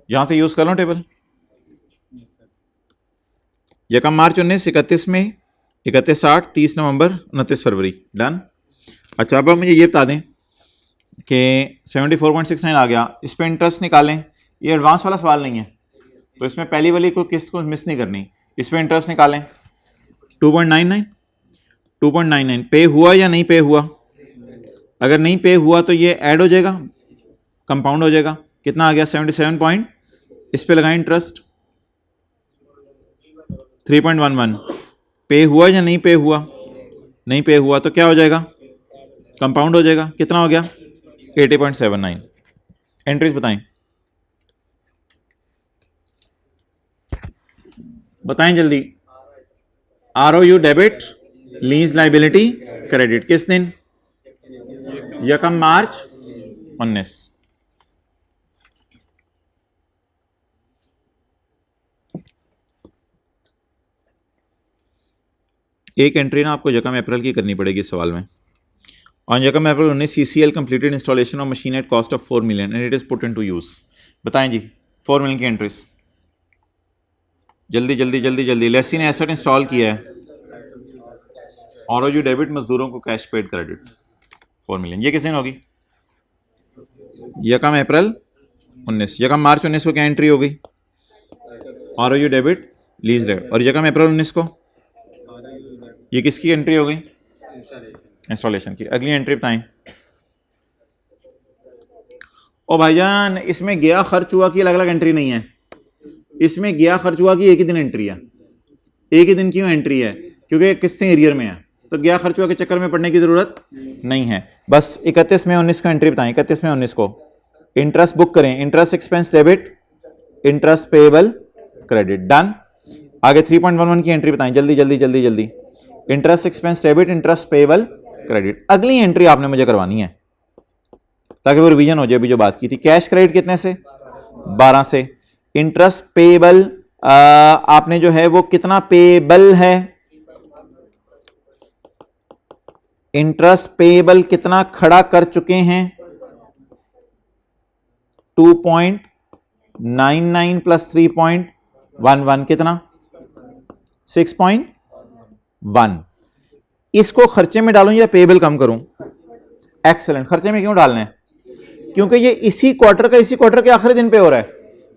यहां से यूज कर लूं टेबल। यकम मार्च 19, 31 मई, 31/8, 30 नवंबर, 29 फरवरी। डन। अच्छा, अब मुझे ये बता दें कि 74.69 आ गया, इस पर इंटरेस्ट निकालें। ये एडवांस वाला सवाल नहीं है, तो इसमें पहली वाली को किसको मिस नहीं करनी। इस पर इंटरेस्ट निकालें। 2.99 पे हुआ या नहीं पे हुआ? अगर नहीं पे हुआ तो ये ऐड हो जाएगा, कंपाउंड हो जाएगा। कितना आ गया? 77 पॉइंट। इस पे लगाएं इंटरेस्ट 3.11। पे हुआ या नहीं पे हुआ? नहीं पे हुआ तो क्या हो जाएगा? कंपाउंड हो जाएगा। कितना हो गया? 80.79। एंट्रीज बताएं, बताएं जल्दी। ROU debit, lease liability credit. किस दिन? यकम मार्च 19। एक एंट्री ना आपको यकम अप्रैल की करनी पड़ेगी सवाल में। ऑन यकम अप्रैल 19 CCL completed installation of machine at cost of 4 million and it is put into use. बताएं जी 4 मिलियन की एंट्रीज जल्दी जल्दी जल्दी जल्दी। लेसी ने एसेट इंस्टॉल किया है। ROU डेबिट, मजदूरों को कैश पेड क्रेडिट 4 मिलियन। ये किस दिन होगी? यकम अप्रैल 19। यकम मार्च 19 को क्या एंट्री हो गई? ROU debit, lease debit. और यकम अप्रैल 19 को ये किसकी एंट्री हो गई? इंस्टॉलेशन की। अगली एंट्री बताएं। ओ भाईजान, इसमें गया खर्च हुआ की अलग अलग एंट्री नहीं है। इसमें गया खर्च हुआ की एक ही दिन एंट्री है। एक ही दिन क्यों एंट्री है? क्योंकि किससे एरियर में है। तो गया खर्च हुआ के चक्कर में पड़ने की जरूरत नहीं है। बस 31 में 19 को एंट्री बताएं, 31 में 19 को इंटरेस्ट बुक करें, interest expense debit, interest payable credit, done. आगे 3.11 की एंट्री बताएं, जल्दी जल्दी जल्दी जल्दी। Interest expense debit, interest payable credit. अगली एंट्री आपने मुझे करवानी है ताकि वो रिवीजन हो जाए अभी जो बात की थी। कैश क्रेडिट कितने से? 12 से। इंटरेस्ट पेएबल आपने जो है वो कितना पेएबल है, इंटरेस्ट पेएबल कितना खड़ा कर चुके हैं? 2.99 प्लस 3.11 कितना? 6.1। इसको खर्चे में डालूं या पेएबल कम करूं? एक्सेलेंट। खर्चे में क्यों डालना है? क्योंकि ये इसी क्वार्टर के आखिरी दिन पे हो रहा है,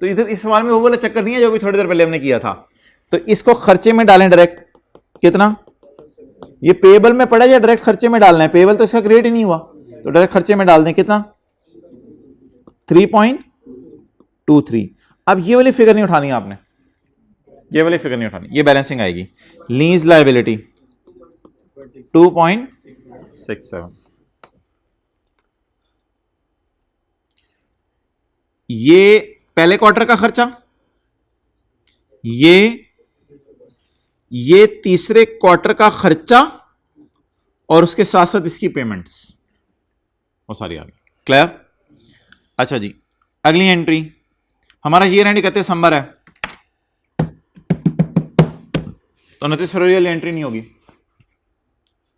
तो इधर इस सवाल में वो वाला चक्कर नहीं है जो भी थोड़ी देर पहले हमने किया था। तो इसको खर्चे में डालें डायरेक्ट। कितना? ये पेएबल में पड़ा या डायरेक्ट खर्चे में डालना है? पेएबल तो इसका क्रिएट ही नहीं हुआ, तो डायरेक्ट खर्चे में डाल दें। कितना? 3.23। अब ये वाली फिगर नहीं उठानी आपने, ये वाली फिगर नहीं उठानी, ये बैलेंसिंग आएगी। Lease liability 2.67। ये पहले क्वार्टर का खर्चा, ये तीसरे क्वार्टर का खर्चा और उसके साथ साथ इसकी पेमेंट्स वो सारी आ गई। क्लियर? अच्छा जी, अगली एंट्री हमारा ईयर एंड 31 दिसंबर है, तो 29 फरवरी वाली एंट्री नहीं होगी,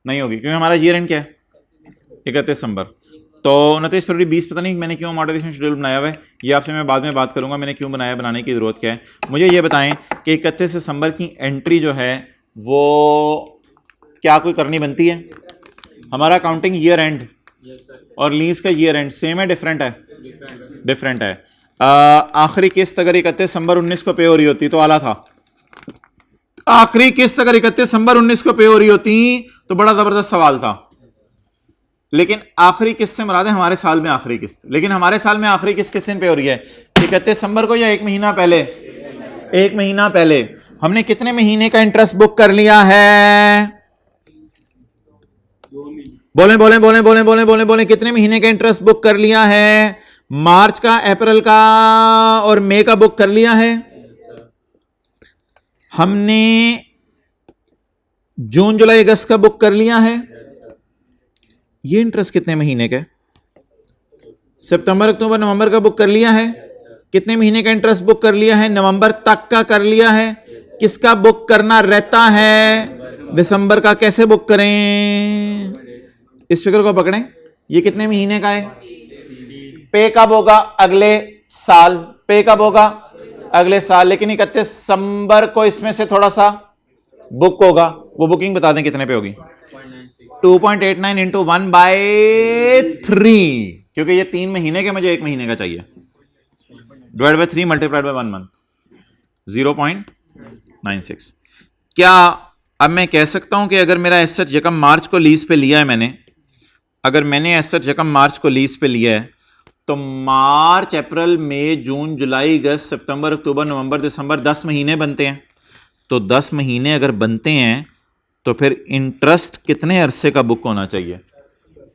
क्योंकि हमारा ईयर एंड क्या है? 31 दिसंबर। तो 29 फरवरी 20 पता नहीं मैंने क्यों अमॉर्टाइजेशन शेड्यूल बनाया हुआ है, ये आपसे मैं बाद में बात करूंगा मैंने क्यों बनाया, बनाने की जरूरत क्या है। मुझे ये बताएं कि 31 दिसंबर की एंट्री जो है वो क्या कोई करनी बनती है? हमारा अकाउंटिंग ईयर एंड और लीज का ईयर एंड सेम है डिफरेंट है? डिफरेंट है। आखिरी किस्त अगर 31 दिसंबर 19 को पे हो रही होती तो आला था। आखिरी किस्त अगर 31 दिसंबर 19 को पे हो रही होती तो बड़ा जबरदस्त सवाल था, लेकिन आखिरी किस्त से मुराद है हमारे साल में आखिरी किस्त। लेकिन हमारे साल में आखिरी किस्त किस दिन पे हो रही है? 31 दिसंबर को या एक महीना पहले? एक महीना पहले। हमने कितने महीने का इंटरेस्ट बुक कर लिया है? बोले बोले बोले बोले बोले बोले बोले कितने महीने का इंटरेस्ट बुक कर लिया है? मार्च का, अप्रैल का और मई का बुक कर लिया है। हमने जून जुलाई अगस्त का बुक कर लिया है। ये इंटरेस्ट कितने महीने का? सितंबर अक्टूबर नवंबर का बुक कर लिया है। कितने महीने का इंटरेस्ट बुक कर लिया है? नवंबर तक का कर लिया है। किसका बुक करना रहता है? दिसंबर का। कैसे बुक करें? इस फिगर को पकड़ें, ये कितने महीने का है? पे कब होगा? अगले साल। पे कब होगा? अगले साल। लेकिन 31 दिसंबर को इसमें से थोड़ा सा बुक होगा, वो बुकिंग बता दें कितने पे होगी? 2.89 इंटू 1/3, क्योंकि ये 3 महीने के, मुझे 1 महीने का चाहिए, divide by 3 multiplied by 1 month, 0.96। क्या अब मैं कह सकता हूं कि अगर मेरा एसेट यकम मार्च को लीज पे लिया है मैंने, अगर मैंने एसेट यकम मार्च को लीज पे लिया है तो मार्च अप्रैल मई जून जुलाई अगस्त सितंबर अक्टूबर नवंबर दिसंबर 10 महीने बनते हैं। तो 10 महीने अगर बनते हैं तो फिर इंटरेस्ट कितने अरसे का बुक होना चाहिए?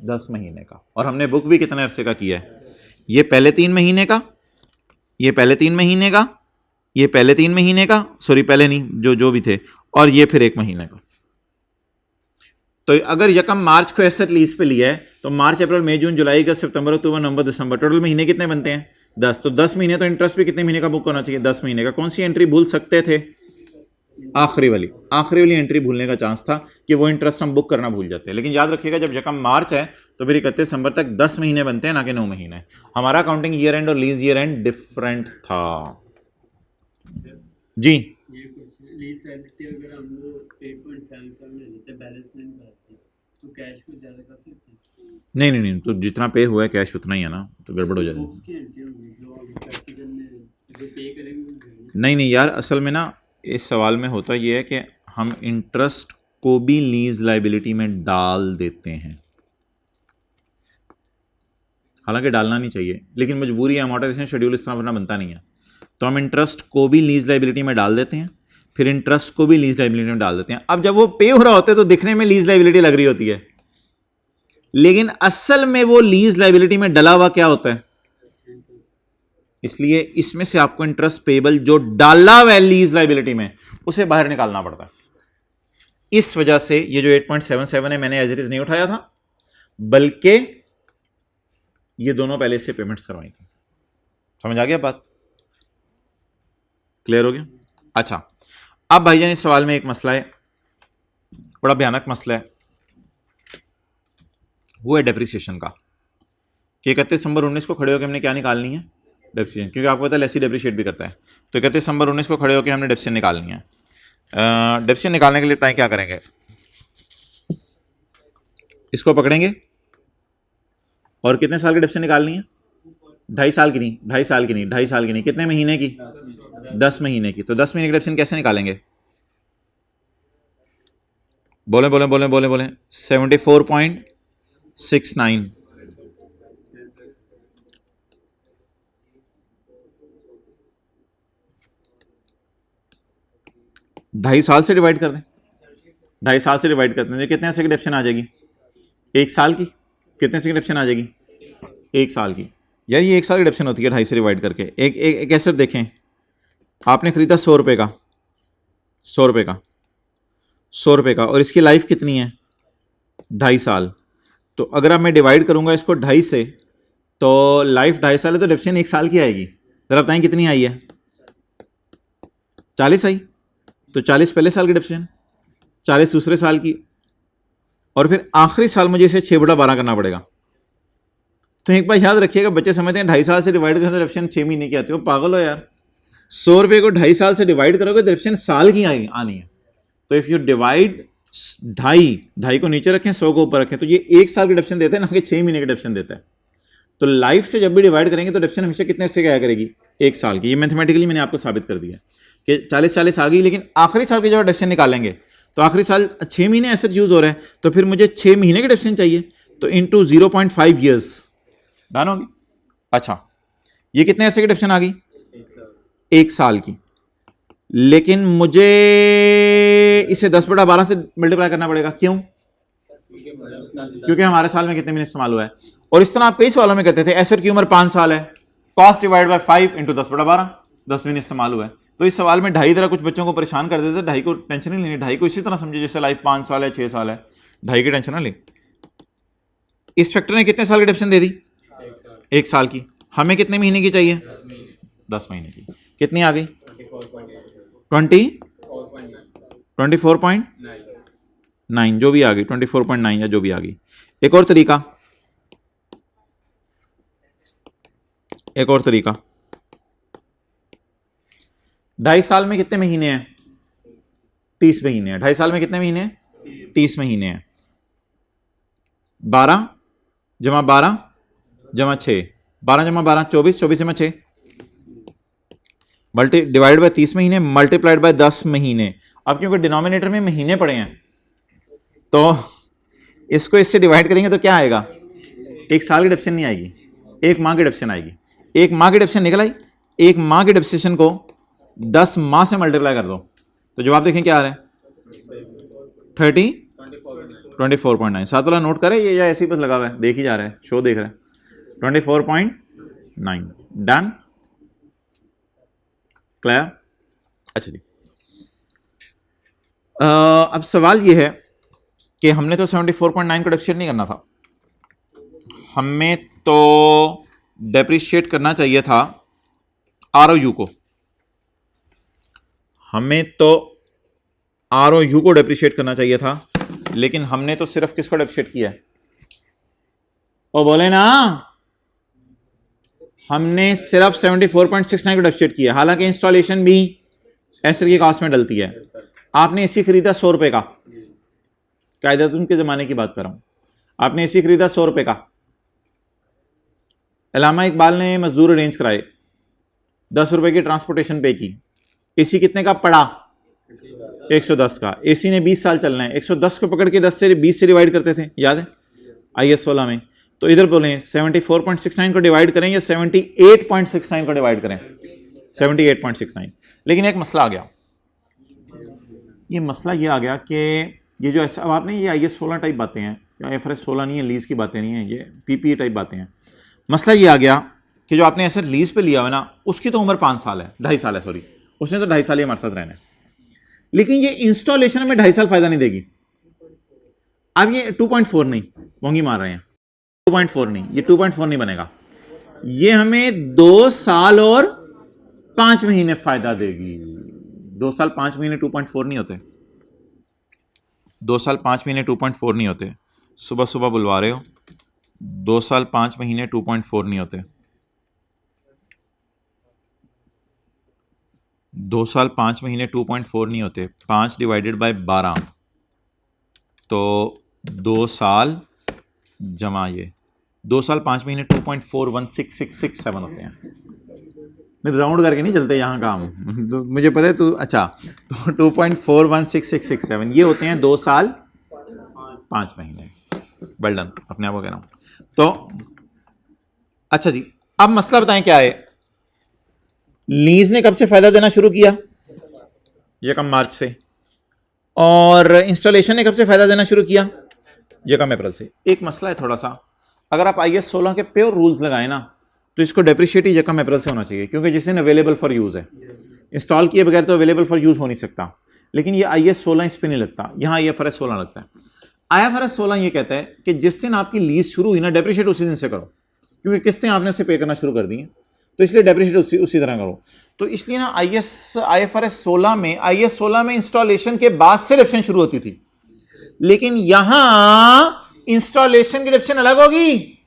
10 महीने का। और हमने बुक भी कितने अरसे का किया है? ये पहले 3 महीने का, ये पहले 3 महीने का, ये पहले 3 महीने का, सॉरी पहले नहीं, जो भी थे, और ये फिर 1 महीने का। तो अगर यकम मार्च को एसेट लीज पे लिया है तो मार्च अप्रैल मई जून जुलाई अगस्त सितंबर अक्टूबर नवंबर दिसंबर, टोटल महीने कितने बनते हैं? 10। तो 10 महीने, तो इंटरेस्ट भी कितने महीने का बुक होना चाहिए? 10 महीने का। कौन सी एंट्री भूल सकते थे? आखिरी वाली एंट्री भूलने का चांस था कि वो इंटरेस्ट हम बुक करना भूल जाते हैं। लेकिन याद रखिएगा जब यकम मार्च है तो फिर 31 दिसंबर तक 10 महीने बनते हैं, ना कि 9 महीने। हमारा अकाउंटिंग ईयर एंड और लीज ईयर एंड डिफरेंट था जी। नहीं, तो जितना पे हुआ है कैश उतना ही है ना, तो गड़बड़ हो जाएगी। नहीं यार, असल में ना इस सवाल में होता यह है कि हम इंटरेस्ट को भी लीज लायबिलिटी में डाल देते हैं, हालांकि डालना नहीं चाहिए लेकिन मजबूरी है, अमॉर्टाइजेशन शेड्यूल इस तरह वरना बनता नहीं है। तो हम इंटरेस्ट को भी लीज लायबिलिटी में डाल देते हैं, फिर इंटरेस्ट को भी लीज लाइबिलिटी में डाल देते हैं। अब जब वो पे हो रहा होता है तो दिखने में लीज लाइबिलिटी लग रही होती है, लेकिन असल में वो लीज लाइबिलिटी में डला हुआ क्या होता है। इसलिए इसमें से आपको इंटरेस्ट पेबल जो डाला हुआ है लीज लाइबिलिटी में उसे बाहर निकालना पड़ता है। इस वजह से ये जो 8.77 है मैंने एज इट इज नहीं उठाया था, बल्कि ये दोनों पहले से पेमेंट्स करवाई थी। समझ आ गया बात, क्लियर हो गया। अच्छा, अब भाईजान इस सवाल में एक मसला है, बड़ा भयानक मसला है, वो है डेप्रिसिएशन का कि 31 दिसंबर 19 को खड़े होकर हमने क्या निकालनी है, डेप्रिसिएशन। क्योंकि आपको पता है लेसी डेप्रिशिएट भी करता है, तो 31 दिसंबर 19 को खड़े होकर हमने डेप्रिसिएशन निकालनी है। डेप्रिसिएशन निकालने के लिए टाइम क्या करेंगे, इसको पकड़ेंगे और कितने साल की डेप्रिसिएशन निकालनी है, 2.5 साल की नहीं, 2.5 साल की नहीं, 2.5 साल की नहीं, कितने महीने की, 10 महीने की। तो 10 महीने की डेप्रिसिएशन कैसे निकालेंगे, बोले बोले बोले बोले बोले 74.69 2.5 साल से डिवाइड कर दें, 2.5 साल से डिवाइड करते हैं कितने से की डेप्रिसिएशन आ जाएगी, 1 साल की। कितने से की डेप्रिसिएशन आ जाएगी, 1 साल की। यार ये 1 साल की डेप्रिसिएशन होती है 2.5 से डिवाइड करके। एक एसेट देखें, आपने खरीदा 100 रुपये का, 100 रुपये का, 100 रुपये का, और इसकी लाइफ कितनी है, 2.5 साल। तो अगर अब मैं डिवाइड करूंगा इसको 2.5 से, तो लाइफ 2.5 साल है, तो डेप्रिसिएशन 1 साल की आएगी। जरा बताएं कितनी आई है, 40 आई। तो 40 पहले साल की डेप्रिसिएशन, 40 दूसरे साल की, और फिर आखिरी साल मुझे इसे 6/12 करना पड़ेगा। तो एक बार याद रखिएगा, बच्चे समझते हैं 2.5 साल से डिवाइड करें तो डेप्रिसिएशन 6 महीने की आती है। वो पागल हो यार, 100 रुपये को 2.5 साल से डिवाइड करोगे तो डेप्रिसिएशन साल की आनी है। तो इफ यू डिवाइड 2.5 को नीचे रखें, 100 को ऊपर रखें, तो ये 1 साल की डेप्रिसिएशन देता है ना कि 6 महीने की डेप्रिसिएशन देता है। तो लाइफ से जब भी डिवाइड करेंगे तो डेप्रिसिएशन हमेशा कितने से क्या करेगी, 1 साल की। ये मैथमेटिकली मैंने आपको साबित कर दिया कि 40 आ गई, लेकिन आखिरी साल की जब डेप्रिसिएशन निकालेंगे तो आखिरी साल 6 महीने एसेट यूज हो रहा है, तो फिर मुझे 6 महीने की डेप्रिसिएशन चाहिए, तो इंटू 0.5 ईयर्स डन होगी। अच्छा, ये कितने ऐसे की डेप्रिसिएशन आ गई, 1 साल की, लेकिन मुझे इसे 10/12 से मल्टीप्लाई करना पड़ेगा। क्यों, क्योंकि हमारे साल में कितने महीने इस्तेमाल हुआ है। और इस तरह आप कई सवालों में करते थे, एसेट की उम्र 5 साल है, कॉस्ट डिवाइड बाय 5 इंटू 10/12, 10 महीने इस्तेमाल हुआ है। तो इस सवाल में 2.5 तरह कुछ बच्चों को परेशान कर देते थे। 2.5 को टेंशन नहीं लेनी, 2.5 को इसी तरह समझे जैसे लाइफ 5 साल है, 6 साल है, 2.5 की टेंशन ना ले। इस फैक्टर ने कितने साल की डेप्रिसिएशन दे दी, 1 साल की। हमें कितने महीने की चाहिए, 10 महीने की। कितनी आ गई, 24.9 जो भी आ गई, 24.9 या जो भी आ गई। एक और तरीका, 2.5 साल में कितने महीने हैं, 30 महीने हैं। 2.5 साल में कितने महीने हैं, 30 महीने हैं। 12 जमा 12 जमा 6, 12 जमा 12 24, 24 जमा 6 डिवाइड बाय 30 महीने मल्टीप्लाइड बाय 10 महीने। अब क्योंकि डिनोमिनेटर में महीने पड़े हैं तो इसको इससे डिवाइड करेंगे तो क्या आएगा, 1 साल की डेप्रिसिएशन नहीं आएगी, 1 माह की डेप्रिसिएशन आएगी। 1 माह की डेप्रिसिएशन निकल आई, 1 माह की डेप्रिसिएशन को 10 माह से मल्टीप्लाई कर दो तो जवाब देखें क्या आ रहा है, 24.9। 7 वाला नोट करें ये, या ऐसे ही बस लगा हुआ है, देख ही जा रहा है, शो देख रहा है। 24.9 डन, क्लियर। अच्छा जी, अब सवाल ये है कि हमने तो 74.9 को डेप्रिशिएट नहीं करना था, हमें तो डेप्रिशिएट करना चाहिए था ROU को, हमें तो ROU को डेप्रिशिएट करना चाहिए था, लेकिन हमने तो सिर्फ किसको डेप्रिशिएट किया है, ओ बोले ना, हमने सिर्फ 74.69 को डेप्रिशिएट किया। हालांकि इंस्टॉलेशन भी एसेट की कॉस्ट में डलती है। आपने एसी खरीदा 100 रुपए का, कायदा के जमाने की बात कर रहा हूं, आपने एसी खरीदा 100 रुपए का, अल्लामा इकबाल ने मजदूर अरेंज कराए, 10 रुपए की ट्रांसपोर्टेशन पे की, एसी कितने का पड़ा, 110 का। एसी ने 20 साल चलना है, 110 को पकड़ के 10 से 20 से डिवाइड करते थे, याद है IS 16 में। तो इधर बोलें 74.69 को डिवाइड करें या 78.69 को डिवाइड करें, 78.69। लेकिन एक मसला आ गया, ये मसला ये आ गया कि ये जो ऐसा, अब आपने ये IS 16 टाइप बातें हैं, या IFRS 16 नहीं है, लीज़ की बातें नहीं हैं, ये PPE टाइप बातें हैं। मसला ये आ गया कि जो आपने एसेट लीज़ पे लिया हुआ ना, उसकी तो उम्र 5 साल है, 2.5 साल है, सॉरी, उसने तो 2.5 साल ही हमारे साथ रहना है, लेकिन ये इंस्टॉलेशन में 2.5 साल फ़ायदा नहीं देगी। अब ये 2.4 नहीं, वोंगी मार रहे हैं, 2.4 नहीं, ये 2.4 नहीं बनेगा, ये हमें 2 साल और 5 महीने फ़ायदा देगी। 2 साल 5 महीने 2.4 नहीं होते, 2 साल 5 महीने 2.4 नहीं होते। सुबह सुबह बुलवा रहे हो, 2 साल 5 महीने 2.4 नहीं होते, 2 साल 5 महीने 2.4 नहीं होते। 5 डिवाइडेड बाय 12, तो 2 साल जमा ये 2 साल 5 महीने 2.416667 होते हैं। मैं राउंड करके नहीं चलते यहाँ काम, तो मुझे पता है, तो अच्छा, तो 2.416667 ये होते हैं 2 साल 5 महीने। वेल डन, अपने आप को कह रहा हूँ। तो अच्छा जी, अब मसला बताएं क्या है। लीज ने कब से फायदा देना शुरू किया? यकम मार्च से। और इंस्टॉलेशन ने कब से फायदा देना शुरू किया? यकम अप्रैल से। एक मसला है थोड़ा सा, अगर आप IS 16 के प्योर रूल्स लगाए ना, तो इसको डेप्रिशिएट ही यकम अप्रैल से होना चाहिए, क्योंकि जिस दिन अवेलेबल फॉर यूज़ है, इंस्टॉल किए बगैर तो अवेलेबल फॉर यूज़ हो नहीं सकता। लेकिन ये IS 16 इस पर नहीं लगता, यहाँ IFRS 16 लगता है। IFRS 16 ये कहता है कि जिस दिन आपकी लीज शुरू हुई ना, डेप्रिशिएट उसी दिन से करो, क्योंकि किस्तें आपने उसे पे करना शुरू कर दी हैं, तो इसलिए डेप्रिशिएट उसी तरह करो। तो इसलिए ना IFRS 16 में इंस्टॉलेशन के बाद से डिडक्शन शुरू होती थी, लेकिन यहां इंस्टॉलेशन की डिडक्शन अलग होगी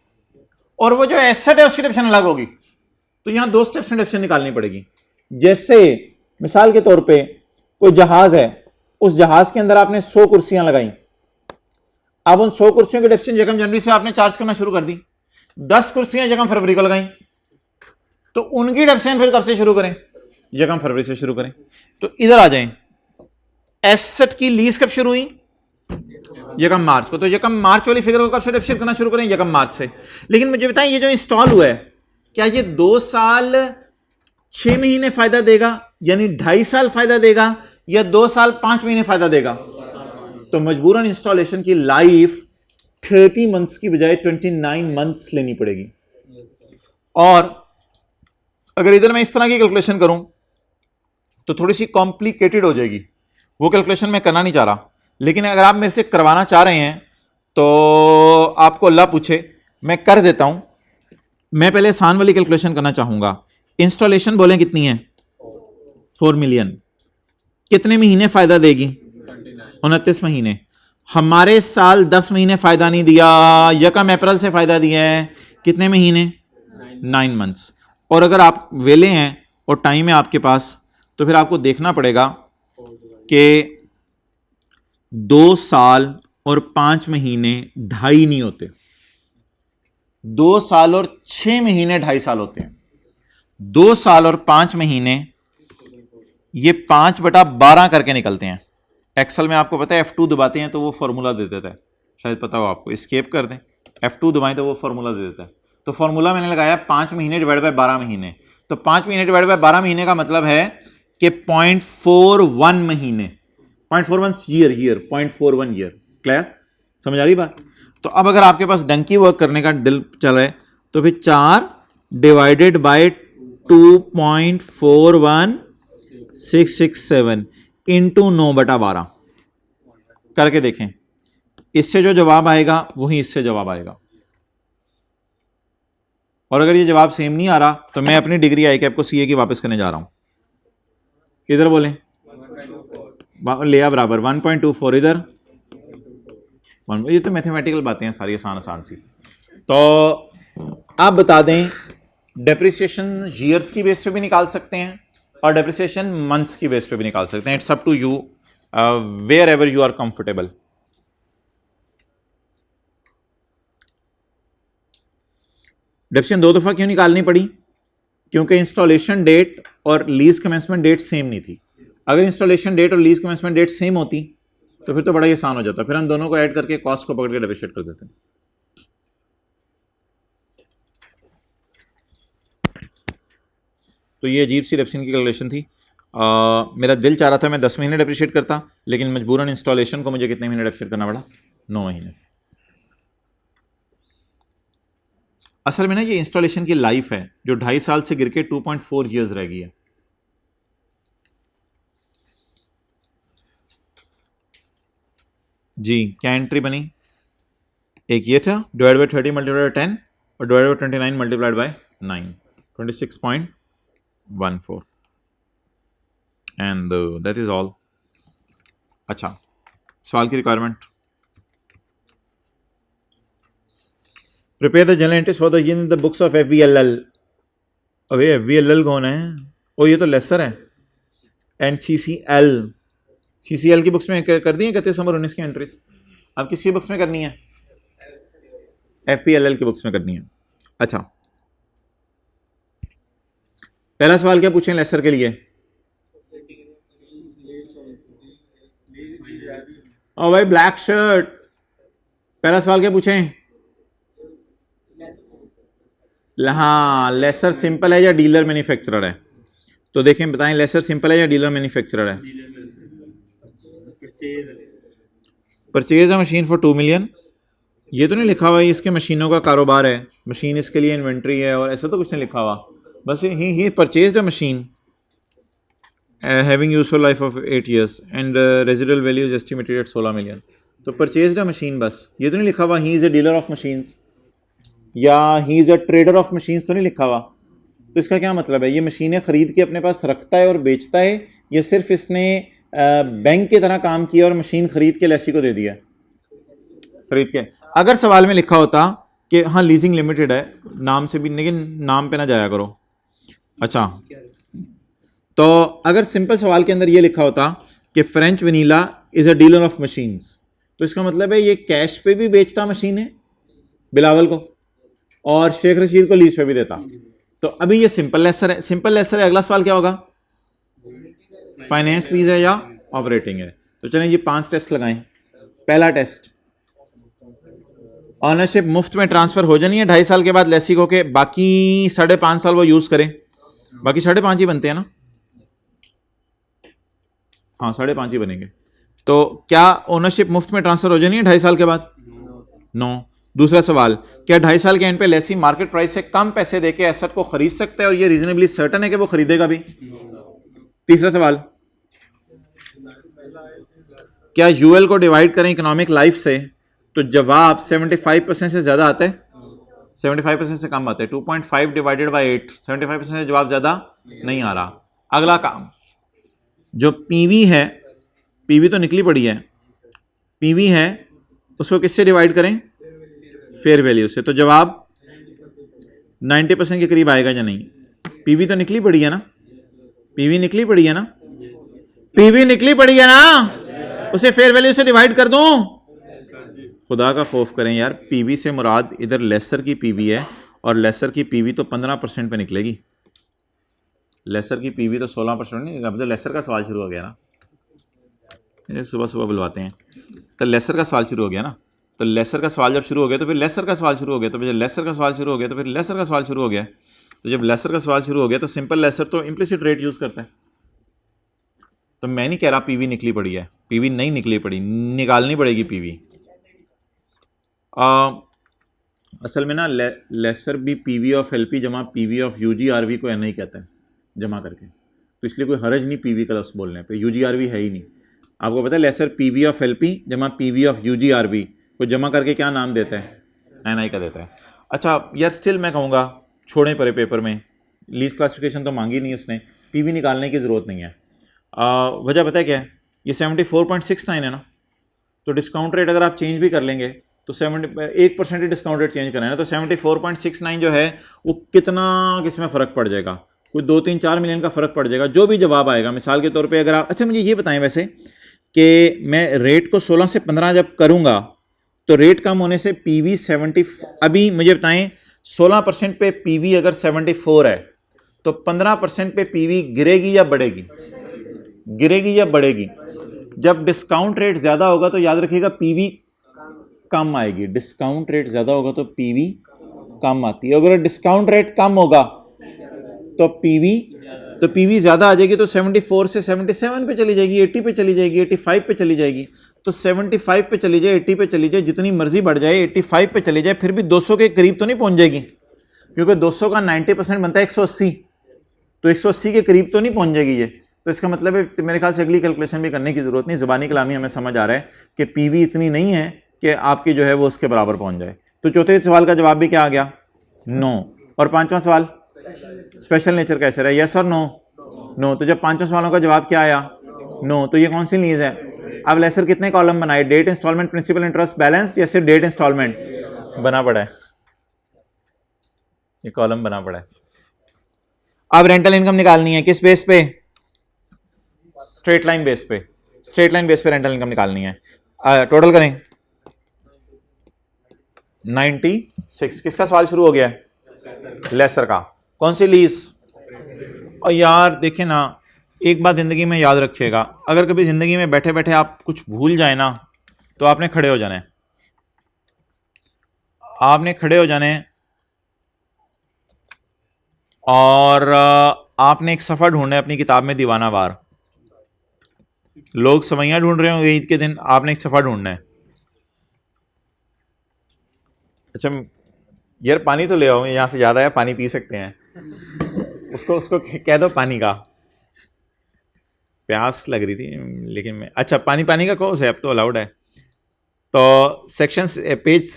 और वो जो एसेट है उसकी डिडक्शन अलग होगी। तो यहां 2 स्टेप्स में डिडक्शन निकालनी पड़ेगी। जैसे मिसाल के तौर पे कोई जहाज है, उस जहाज के अंदर आपने 100 कुर्सियां लगाई, अब उन 100 कुर्सियों की डिडक्शन यकम जनवरी से आपने चार्ज करना शुरू कर दी। 10 कुर्सियां यकम फरवरी को लगाई, तो उनकी डिडक्शन फिर कब से शुरू करें? यकम फरवरी से शुरू करें। तो इधर आ जाएं, एसेट की लीज कब शुरू हुई? यकम मार्च को। तो यकम मार्च वाली फिगर को कब से डिडक्शन करना शुरू करें? यकम मार्च से। लेकिन मुझे बताएं, ये जो इंस्टॉल हुआ है, क्या ये 2 साल 6 महीने फायदा देगा, यानी 2.5 साल फायदा देगा, या 2 साल 5 महीने फायदा देगा? तो मजबूरन इंस्टॉलेशन की लाइफ 30 मंथ्स की बजाय 29 मंथ्स लेनी पड़ेगी। और अगर इधर मैं इस तरह की कैलकुलेशन करूं तो थोड़ी सी कॉम्प्लिकेटेड हो जाएगी, वो कैलकुलेशन मैं करना नहीं चाह रहा। लेकिन अगर आप मेरे से करवाना चाह रहे हैं तो आपको अल्लाह पूछे, मैं कर देता हूं। मैं पहले आसान वाली कैलकुलेशन करना चाहूंगा। इंस्टॉलेशन बोलें कितनी है? 4 मिलियन। कितने महीने फायदा देगी? 29 महीने। हमारे साल 10 महीने फायदा नहीं दिया, यकम अप्रैल से फायदा दिया है। कितने महीने? 9 मंथ्स। और अगर आप वेले हैं और टाइम है आपके पास, तो फिर आपको देखना पड़ेगा कि 2 साल और 5 महीने 2.5 नहीं होते, 2 साल और 6 महीने 2.5 साल होते हैं। 2 साल और 5 महीने ये 5/12 करके निकलते हैं। एक्सेल में आपको पता है F2 दबाते हैं तो वो फॉर्मूला दे देता है, शायद पता हो आपको, एस्केप कर दें, F2 दबाएं तो वो फॉर्मूला दे देता है। तो फॉर्मूला मैंने लगाया 5 महीने डिवाइड बाय 12 महीने। तो 5 महीने डिवाइड बाय 12 महीने का मतलब है कि 0.41 महीने, 0.41 ईयर, 0.41 ईयर। क्लियर? समझ आ रही बात? तो अब अगर आपके पास डंकी वर्क करने का दिल चल रहा है तो फिर 4 डिवाइडेड बाय 2.41667 इंटू 9/12 करके देखें। इससे जो जवाब आएगा वही इससे जवाब आएगा। और अगर ये जवाब सेम नहीं आ रहा तो मैं अपनी डिग्री ICAP को CA की वापस करने जा रहा हूं। इधर बोलें, लिया बराबर 1.24, इधर 1। ये तो मैथमेटिकल बातें हैं सारी, आसान आसान सी। तो आप बता दें, डेप्रिसिएशन ईयर्स की बेस पे भी निकाल सकते हैं और डेप्रिसिएशन मंथ्स की बेस पे भी निकाल सकते हैं। It's up to you, wherever you are comfortable. Depreciation 2 दफा क्यों निकालनी पड़ी? क्योंकि इंस्टॉलेशन डेट और लीज कमेंसमेंट डेट सेम नहीं थी। अगर इंस्टॉलेशन डेट और लीज कमेंसमेंट डेट सेम होती तो फिर तो बड़ा ही आसान हो जाता, फिर हम दोनों को ऐड करके कॉस्ट को पकड़ के डेप्रिशिएट कर देते। तो ये अजीब सी डेप्रिसिएशन की कैलकुलेशन थी। मेरा दिल चाह रहा था मैं 10 महीने डेप्रिशिएट करता, लेकिन मजबूरन इंस्टॉलेशन को मुझे कितने महीने डेप्रिशिएट करना पड़ा? 9 महीने। असल में ना ये इंस्टॉलेशन की लाइफ है जो 2.5 साल से गिर के 2.4 ईयर्स रह गई है। जी क्या एंट्री बनी? एक ये था डिवाइड बाई 30 मल्टीप्लाइड बाई 10 और divide by 29 multiplied by 9, 26.14 and that is all. अच्छा सवाल की requirement, prepare the general entries for the year in the books of FVLL। अबे FVLL कौन है? ओ ये तो लेसर है। एंड CCL की बुक्स में कर दी है 31 नवंबर 19 की एंट्रीज। अब किसकी बुक्स में करनी है? FVLL की बुक्स में करनी है। अच्छा पहला सवाल क्या पूछें लेसर के लिए? ओ भाई ब्लैक शर्ट, पहला सवाल क्या पूछें? हाँ लेसर सिंपल है या डीलर मैन्युफैक्चरर है? तो देखें बताएं लेसर सिंपल है या डीलर मैन्युफैक्चरर है? Purchase a machine for 2 million. ये तो नहीं लिखा हुआ इसके मशीनों का कारोबार है, मशीन इसके लिए इन्वेंट्री है और ऐसा तो कुछ नहीं लिखा हुआ, बस he purchase a machine having useful life of 8 years and residual value is estimated at 16 million. तो परचेज अ मशीन बस, ये तो नहीं लिखा हुआ he is a dealer of machines या he is a trader of machines, तो नहीं लिखा हुआ। तो इसका क्या मतलब है? ये मशीनें खरीद के अपने पास रखता है और बेचता है, या सिर्फ इसने बैंक की तरह काम किया और मशीन खरीद के लेसी को दे दिया? खरीद के। अगर सवाल में लिखा होता कि हाँ लीजिंग लिमिटेड है, नाम से भी, लेकिन नाम पे ना जाया करो। अच्छा तो अगर सिंपल सवाल के अंदर ये लिखा होता कि French vanilla is a dealer of machines, तो इसका मतलब है ये कैश पे भी बेचता मशीन है बिलावल को और शेख रशीद को लीज पे भी देता। तो अभी ये सिंपल लेसर है, सिंपल लेसर है। अगला सवाल क्या होगा? फाइनेंस लीज है या ऑपरेटिंग है? तो चलें ये 5 टेस्ट लगाएं। पहला टेस्ट, ऑनरशिप मुफ्त में ट्रांसफर हो जानी है 2.5 साल के बाद लेसी को के, बाकी 5.5 साल वो यूज करें, बाकी 5.5 ही बनते हैं ना? हाँ 5.5 ही बनेंगे। तो क्या ओनरशिप मुफ्त में ट्रांसफर हो जानी है 2.5 साल के बाद? नो। दूसरा सवाल, क्या 2.5 साल के एंड पे लेसी मार्केट प्राइस से कम पैसे देके एसेट को खरीद सकता है और ये रीजनेबली सर्टन है कि वो खरीदेगा भी? तीसरा सवाल, क्या यूएल को डिवाइड करें इकोनॉमिक लाइफ से तो जवाब 75% से ज्यादा आता है? 75% से कम आता है। 2.5 डिवाइडेड बाई 8, 75% से जवाब ज्यादा नहीं आ रहा। अगला काम, जो पीवी है, पीवी तो निकली पड़ी है, पीवी है उसको किससे डिवाइड करें? फेयर वैल्यू से। तो जवाब 90% के करीब आएगा या नहीं? पीवी तो निकली पड़ी है ना, पीवी निकली पड़ी है ना, पीवी निकली पड़ी है ना, उसे फेयर वैल्यू से डिवाइड कर दूं? खुदा का खौफ करें यार, पीवी से मुराद इधर लेसर की पीवी है और लेसर की पीवी तो 15% पे निकलेगी, लेसर की पीवी तो 16% नहीं। अब तो लेसर का सवाल शुरू हो गया ना, ये सुबह सुबह बुलवाते हैं। तो लेसर का सवाल शुरू हो गया ना, तो लेसर का सवाल जब शुरू हो गया तो फिर लेसर का सवाल शुरू हो गया, तो फिर लेसर का सवाल शुरू हो गया तो फिर लेसर का सवाल शुरू हो गया। तो जब लेसर का सवाल शुरू हो गया तो सिंपल लेसर तो इम्प्लिसिट रेट यूज़ करता है। तो मैं नहीं कह रहा पीवी निकली पड़ी है, पीवी नहीं निकली पड़ी, निकालनी पड़ेगी पीवी। असल में ना लेसर भी पीवी ऑफ एलपी जमा पीवी ऑफ यूजीआरवी को एनआई कहता है जमा करके, तो इसलिए कोई हरज नहीं पीवी का लफ्ज़ बोलने पे, यूजीआरवी है ही नहीं। आपको पता है लेसर पीवी ऑफ एलपी जमा पीवी ऑफ यूजीआरवी को जमा करके क्या नाम देता है? एनआई का देता है। अच्छा यार स्टिल मैं कहूँगा छोड़ें परे, पेपर में लीज क्लासिफिकेशन तो मांगी नहीं उसने, पीवी निकालने की ज़रूरत नहीं है। वजह पता है क्या है? ये 74.69 है ना, तो डिस्काउंट रेट अगर आप चेंज भी कर लेंगे तो 1% ही डिस्काउंट रेट चेंज करना है ना, तो 74.69 जो है वो कितना किसमें फ़र्क पड़ जाएगा? कोई 2-3-4 मिलियन का फ़र्क पड़ जाएगा, जो भी जवाब आएगा। मिसाल के तौर पे अगर आप, अच्छा मुझे ये बताएं वैसे कि मैं रेट को 16 से 15 जब करूँगा तो रेट कम होने से पीवी 70, अभी मुझे बताएं 16% पे पीवी अगर 74 है तो 15% पे पीवी गिरेगी या बढ़ेगी? गिरेगी या बढ़ेगी? जब डिस्काउंट रेट ज़्यादा होगा तो याद रखिएगा पीवी कम आएगी, डिस्काउंट रेट ज़्यादा होगा तो पीवी कम आती है। अगर डिस्काउंट रेट कम होगा तो पीवी, तो पीवी ज्यादा आ जाएगी तो 74 से 77 पे चली जाएगी, 80 पे चली जाएगी, 85 पे चली जाएगी। तो 75 पे चली जाए, 80 पे चली जाए, जितनी मर्जी बढ़ जाए, 85 पे चली जाए, फिर भी 200 के करीब तो नहीं पहुंच जाएगी, क्योंकि 200 का 90% बनता है 180, तो 180 के करीब तो नहीं पहुंच जाएगी ये। तो इसका मतलब है मेरे ख्याल से अगली कैलकुलेशन भी करने की जरूरत नहीं, जुबानी कलामी हमें समझ आ रहा है कि पीवी इतनी नहीं है कि आपकी जो है वो उसके बराबर पहुंच जाए। तो चौथे सवाल का जवाब भी क्या आ गया? नो। और पांचवा सवाल स्पेशल नेचर कैसे रहा? यस और नो? नो। तो जब पांचों सवालों का जवाब क्या आया? नो। तो ये कौन सी लीज है? अब लेसर कितने कॉलम बनाए? Date, instalment, principal, interest, balance, या सिर्फ डेट इंस्टॉलमेंट बना पड़ा है? ये कॉलम बना पड़ा है। अब रेंटल इनकम निकालनी है किस बेस पे? स्ट्रेट लाइन बेस पे। स्ट्रेट लाइन बेस पे रेंटल इनकम निकालनी है। टोटल करें 96। किसका सवाल शुरू हो गया है? लेसर का। कौन सी लीज? और यार देखें ना, एक बात जिंदगी में याद रखिएगा, अगर कभी जिंदगी में बैठे बैठे आप कुछ भूल जाए ना, तो आपने खड़े हो जाना है। आपने खड़े हो जाना है और आपने एक सफर ढूंढना है अपनी किताब में दीवानावार। लोग सवैयां ढूंढ रहे होंगे ईद के दिन, आपने एक सफर ढूंढना है। अच्छा यार पानी तो ले आओ, यहां से ज्यादा है, पानी पी सकते हैं। उसको कह दो पानी का, प्यास लग रही थी लेकिन मैं, अच्छा पानी का कोर्स है अब तो अलाउड है। तो सेक्शन पेज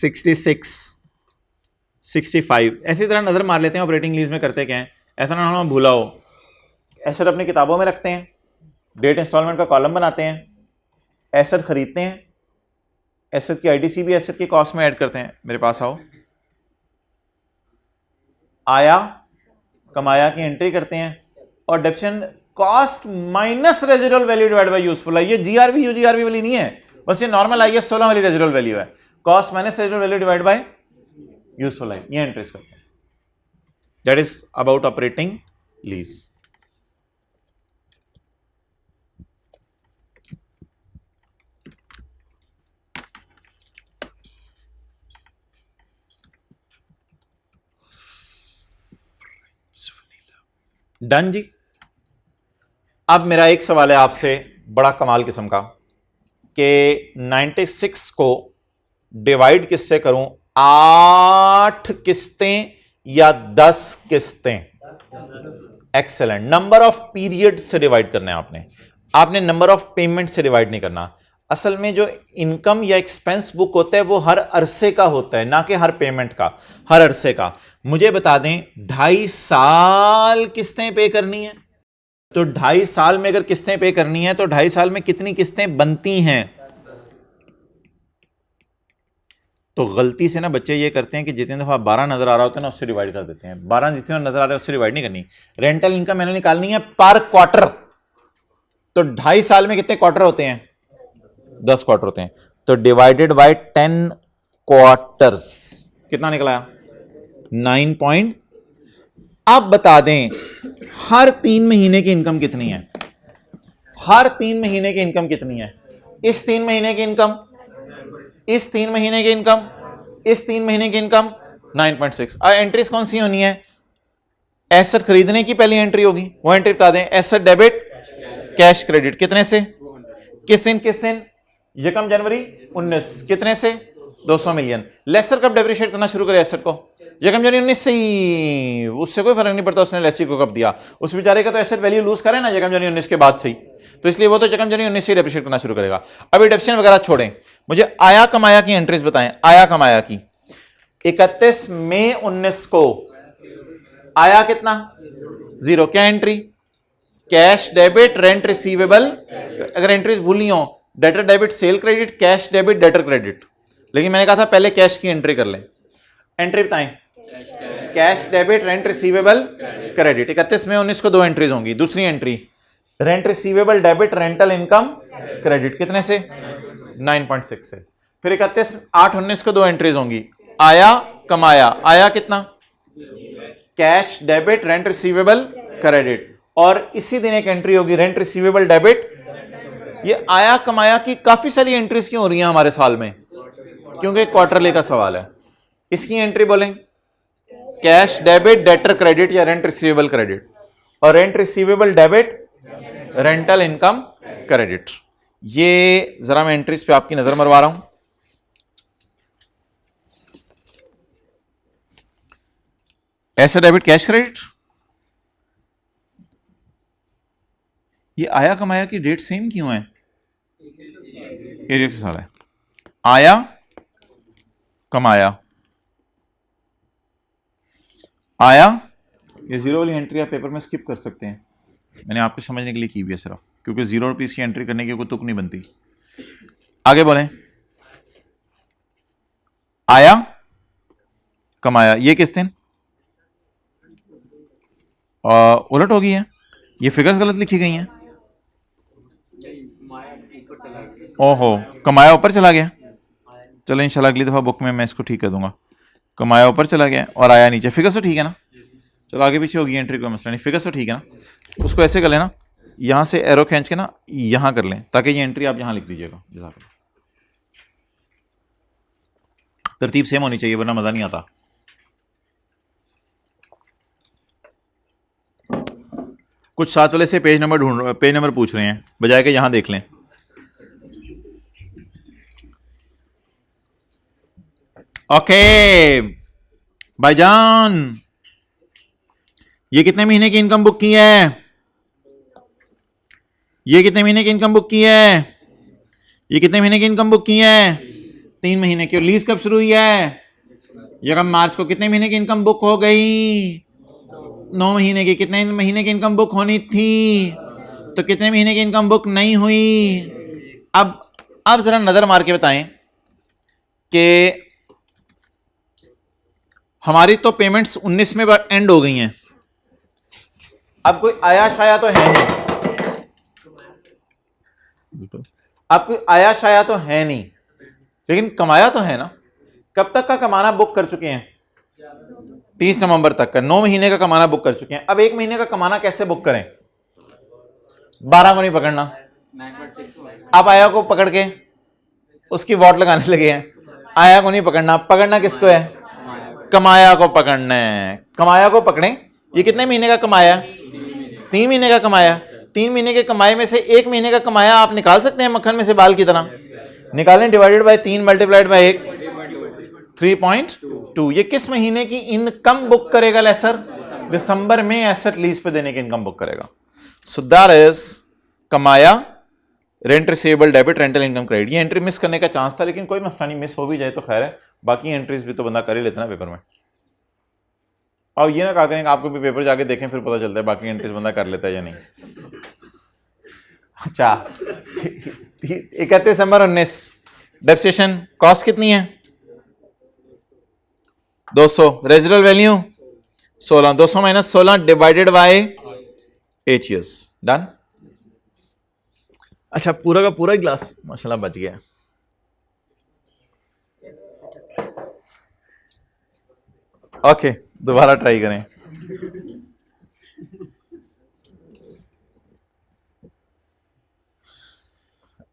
66 65 ऐसी तरह नजर मार लेते हैं ऑपरेटिंग लीज में करते क्या है, ऐसा ना हम भूला हो। एसेट अपनी किताबों में रखते हैं, डेट इंस्टॉलमेंट का कॉलम बनाते हैं, एसेट खरीदते हैं, एसेट की आईटीसी भी एसेट की कॉस्ट में ऐड करते हैं। मेरे पास आओ, आया कमाया की एंट्री करते हैं और depreciation cost minus residual value divide by useful life. ये जीआरवी यूजीआरवी वाली नहीं है, बस ये नॉर्मल आईएस 16 वाली रेजिडुअल वैल्यू है। Cost minus residual value divide by useful life, ये एंट्रीज करते हैं। That is about operating lease. Done जी। अब मेरा एक सवाल है आपसे बड़ा कमाल किस्म का कि 96 को डिवाइड किससे करूं, 8 किस्तें या 10 किस्तें? एक्सेलेंट। नंबर ऑफ पीरियड से डिवाइड करना है आपने नंबर ऑफ पेमेंट से डिवाइड नहीं करना। असल में जो इनकम या एक्सपेंस बुक होता है वो हर अरसे का होता है, ना कि हर पेमेंट का, हर अरसे का। मुझे बता दें 2.5 साल किस्तें पे करनी है, तो 2.5 साल में अगर किस्तें पे करनी है तो 2.5 साल में कितनी किस्तें बनती हैं? तो गलती से ना बच्चे ये करते हैं कि जितनी दफा 12 नजर आ रहा होता है ना उससे डिवाइड कर देते हैं। 12 जितने नजर आ रहा है उससे डिवाइड नहीं करनी। रेंटल इनकम मैंने निकालनी है पर क्वार्टर, तो 2.5 साल में कितने क्वार्टर होते हैं? 10 क्वार्टर होते हैं। तो डिवाइडेड बाय 10 क्वार्टर्स कितना निकला? 9 अब बता दें हर 3 महीने की इनकम कितनी है? हर 3 महीने की इनकम कितनी है? इस 3 महीने की इनकम, इस 3 महीने की इनकम, इस 3 महीने की इनकम 9.6। एंट्रीज कौन सी होनी है? एसेट खरीदने की पहली एंट्री होगी, वो एंट्री बता दें। एसेट डेबिट कैश क्रेडिट कितने से? किस दिन? यकम जनवरी 19। कितने से? 200 मिलियन। लेसर कब डेप्रिशिएट करना शुरू करे एसेट को? यकम जनवरी 19 से ही, उससे कोई फर्क नहीं पड़ता उसने लेसी को कब दिया। उस बेचारे का तो एसेट वैल्यू लूज करे ना यकम जनवरी 19 के बाद से ही, तो इसलिए वो तो यकम जनवरी 19 से डेप्रिशिएट करना शुरू करेगा। अभी डेप्शन वगैरह छोड़ें, मुझे आया कमाया की एंट्रीज बताएं। आया कमाया की 31 मई 19 को आया कितना? 0। क्या entry? Cash debit rent receivable. अगर एंट्रीज भूली हो, debtor debit cell credit, cash debit debtor credit, लेकिन मैंने कहा था पहले कैश की एंट्री कर लें। एंट्री बताएं। Cash debit rent receivable credit. 31 में 19 को 2 एंट्रीज होंगी। दूसरी entry rent receivable debit rental income credit कितने से? 9.6 से। फिर 31/8/19 को 2 एंट्रीज होंगी। आया कमाया, आया कितना? Cash debit rent receivable credit, और इसी दिन एक एंट्री होगी रेंट रिसीवेबल डेबिट। ये आया कमाया की काफी सारी एंट्रीज क्यों हो रही हैं हमारे साल में? क्योंकि क्वार्टरली का सवाल है। इसकी एंट्री बोलें कैश डेबिट डेटर क्रेडिट या रेंट रिसीवेबल क्रेडिट, और rent receivable debit, rental income credit. ये जरा मैं एंट्रीज पे आपकी नजर मरवा रहा हूं। ऐसा डेबिट कैश क्रेडिट, ये आया कमाया की डेट सेम क्यों है? एरियर के साथ है, आया कमाया, आया। ये जीरो वाली एंट्री आप पेपर में स्किप कर सकते हैं, मैंने आपके समझने के लिए की हुई है सिर्फ, क्योंकि जीरो रुपीस की एंट्री करने की कोई तुक नहीं बनती। आगे बोलें, आया कमाया, ये किस दिन उलट हो गई है, ये फिगर्स गलत लिखी गई हैं। ओहो, कमाया ऊपर चला गया, चलो इंशाल्लाह अगली दफा बुक में मैं इसको ठीक कर दूंगा। कमाया ऊपर चला गया और आया नीचे, फिगर्स तो ठीक है ना, चलो आगे पीछे होगी एंट्री, कोई मसला नहीं, फिगर्स तो ठीक है ना। उसको ऐसे कर लेना, यहां से एरो खींच के ना यहां कर लें, ताकि ये एंट्री आप यहां लिख दीजिएगा। जज़ाकल्लाह, तरतीब सेम होनी चाहिए वरना मजा नहीं आता। कुछ साथ वाले से पेज नंबर पूछ रहे हैं, बजाय के यहां देख लें। ओके भाईजान, ये कितने महीने की इनकम बुक की है? ये कितने महीने की इनकम बुक की है? ये कितने महीने की इनकम बुक की है? 3 महीने की। लीज कब शुरू हुई है? यकम मार्च को। कितने महीने की इनकम बुक हो गई? 9 महीने की। कितने महीने की इनकम बुक होनी थी? तो कितने महीने की इनकम बुक नहीं हुई? अब जरा नजर मार के बताएं कि हमारी तो पेमेंट्स 19 में एंड हो गई हैं, अब कोई आया शाया तो है नहीं, अब कोई आया शाया तो है नहीं, लेकिन कमाया तो है ना। कब तक का कमाना बुक कर चुके हैं? 30 नवंबर तक का। 9 महीने का कमाना बुक कर चुके हैं। अब 1 महीने का कमाना कैसे बुक करें? 12 को नहीं पकड़ना, आप आया को पकड़ के उसकी वॉट लगाने लगे हैं। आया को नहीं पकड़ना, पकड़ना किसको है? कमाया को पकड़ना है। कमाया को पकड़ें। ये कितने महीने का कमाया? 3 महीने का कमाया। 3 महीने के कमाए में से 1 महीने का कमाया आप निकाल सकते हैं मक्खन में से बाल की तरह। निकालें, डिवाइडेड बाय 3 मल्टीप्लाइड बाय 1, 3.2। ये किस महीने की इनकम बुक करेगा लेसर? दिसंबर में एसेट लीज पे देने की इनकम बुक करेगा। सो दैट इज कमाया, rent receivable debit, rental income credit. ये एंट्री मिस करने का चांस था, लेकिन कोई मसला नहीं, मिस हो भी जाए तो खैर है, बाकी एंट्रीज भी तो बंदा कर ही लेता ना पेपर में। और ये ना कहा करें आपको भी पेपर जाके देखें फिर पता चलता है बाकी एंट्रीज बंदा कर लेता है या नहीं। अच्छा 31 दिसंबर 19, डेप्रिसिएशन कॉस्ट कितनी है? 200। Residual value 16, 200 minus 16 divided by 8 years. Done. अच्छा पूरा का पूरा ही ग्लास माशाल्लाह बच गया। ओके दोबारा ट्राई करें।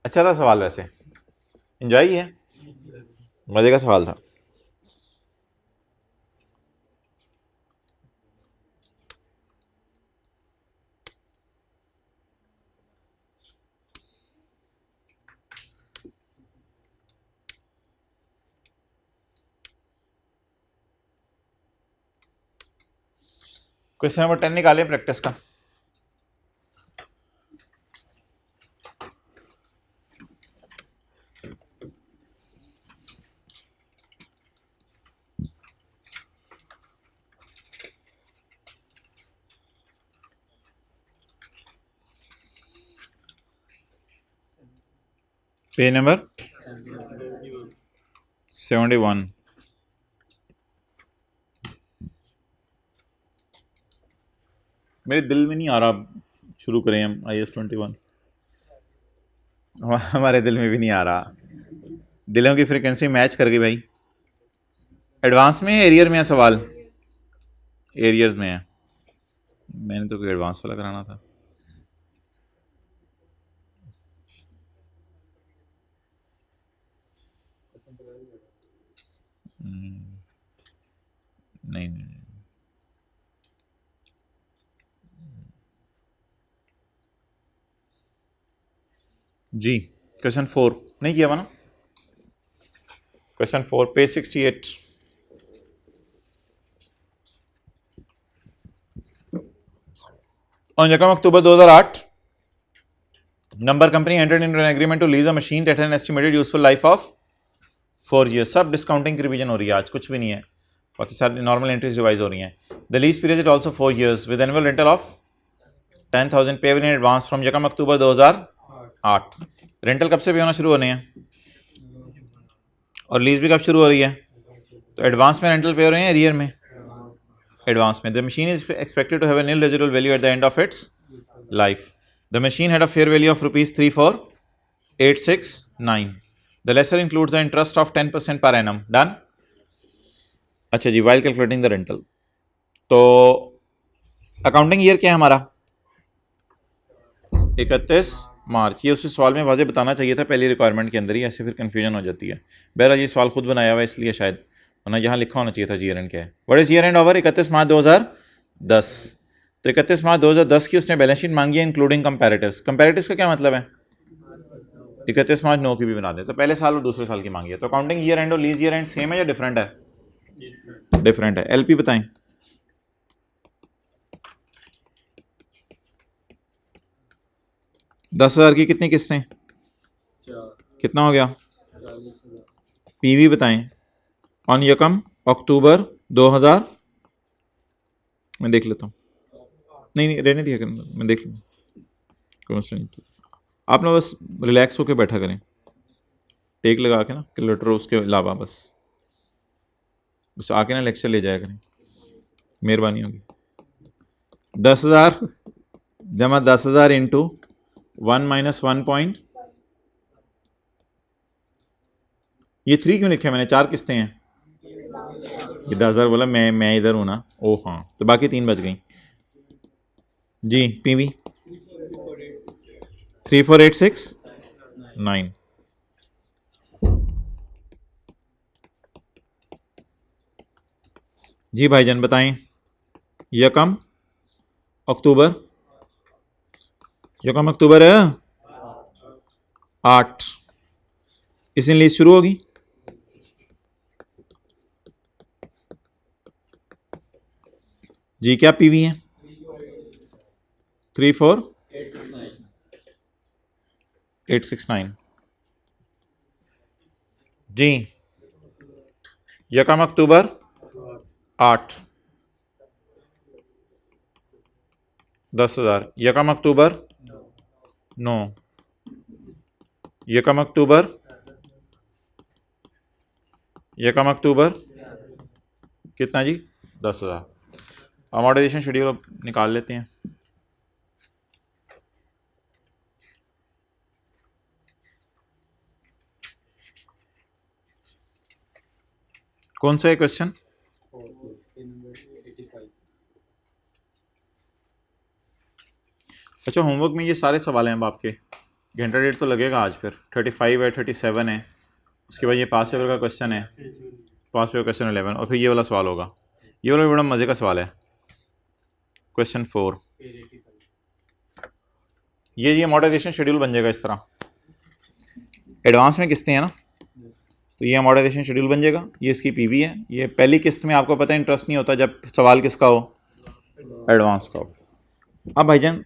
अच्छा था सवाल, वैसे एंजॉय ही है, मजे का सवाल था। क्वेश्चन नंबर 10 निकालें प्रैक्टिस का। Page number 71। मेरे दिल में नहीं आ रहा, शुरू करें हम IS-21। हमारे दिल में भी नहीं आ रहा, दिलों की फ्रीक्वेंसी मैच कर गई भाई। एडवांस में एरियर में है सवाल? एरियर्स में है, मैंने तो कोई एडवांस वाला कराना था। नहीं नहीं जी क्वेश्चन 4 नहीं किया हुआ ना, question 4 page 68। On Jacom October 2008, number company entered into an agreement to lease a machine that had an estimated useful life of 4 years। सब डिस्काउंटिंग की रिवीजन हो रही है आज, कुछ भी नहीं है, बाकी सारी नॉर्मल एंट्रीज रिवाइज हो रही हैं। The lease period also 4 years with annual rental of 10,000 payable in advance from यकम अक्टूबर 2008। रेंटल कब से पे होना शुरू होने हैं और लीज भी कब शुरू हो रही है? तो एडवांस में रेंटल पे हो रहे हैं, एरियर में एडवांस में। The machine is expected to have a nil residual value at the end of its life। The machine had a fair value of rupees 34,869। The lesser includes the interest of 10% per annum। Done। अच्छा जी, while calculating the rental, तो अकाउंटिंग ईयर क्या है हमारा? 31 मार्च। ये उसी सवाल में वाज़े बताना चाहिए था पहली रिक्वायरमेंट के अंदर ही, ऐसे फिर कंफ्यूजन हो जाती है। बहरहाल ये सवाल खुद बनाया हुआ है इसलिए शायद, वरना यहाँ लिखा होना चाहिए था ईयर एंड क्या है। What is year and over? 31 मार्च 2010। तो 31 मार्च 2010 की उसने बैलेंस शीट मांगी है इंक्लूडिंग कंपैरेटिव्स। कंपैरेटिव्स का क्या मतलब है? 31 मार्च 9 की भी बना दे, तो पहले साल और दूसरे साल की मांगी है। तो अकाउंटिंग ईयर एंड और लीज ईयर एंड सेम है या डिफरेंट है? डिफरेंट है। एलपी बताएं। दस हजार की कितनी किस्तें? कितना हो गया? पीवी बताएं। ऑन यकम अक्टूबर 2000, मैं देख लेता हूँ, नहीं रहने दिया करें, मैं देख लूँ, कोई मसला नहीं। आप ना बस रिलैक्स होकर बैठा करें, टेक लगा के ना कैलकुलेटर, उसके अलावा बस आके ना लेक्चर ले जाया करें, मेहरबानी होगी। 10,000 जमा 10,000 इंटू 1 माइनस 1 पॉइंट, ये 3 क्यों लिखे मैंने? 4 किस्तें हैं। ये 10,000 बोला, मैं इधर हूँ ना। ओ हाँ, तो बाकी 3 बच गई जी। पीवी 34,869। जी भाईजान बताएं। यकम अक्टूबर, यकम अक्टूबर 8 इसमें लीज शुरू होगी। जी क्या पीवी है? 34,869 जी। यकम अक्टूबर 8 10,000। यकम अक्टूबर 9, यकम अक्टूबर, यकम अक्टूबर कितना जी? 10,000। अमोर्टाइजेशन शेड्यूल निकाल लेते हैं। कौन सा है क्वेश्चन? अच्छा, होमवर्क में ये सारे सवाल हैं अब आपके। घंटा डेढ़ तो लगेगा आज, फिर 35 है, 37 है, उसके बाद ये पास पेपर का क्वेश्चन है, पास पेपर क्वेश्चन 11, और फिर ये वाला सवाल होगा। ये वाला बड़ा मज़े का सवाल है, क्वेश्चन 4। ये अमोर्टाइजेशन शेड्यूल बन जाएगा इस तरह। एडवांस में किस्तें हैं ना, तो ये अमोर्टाइजेशन शेड्यूल बन जाएगा। ये इसकी पीवी है। ये पहली किस्त में आपको पता है इंटरेस्ट नहीं होता जब सवाल किसका हो? एडवांस का हो। अब भाईजान,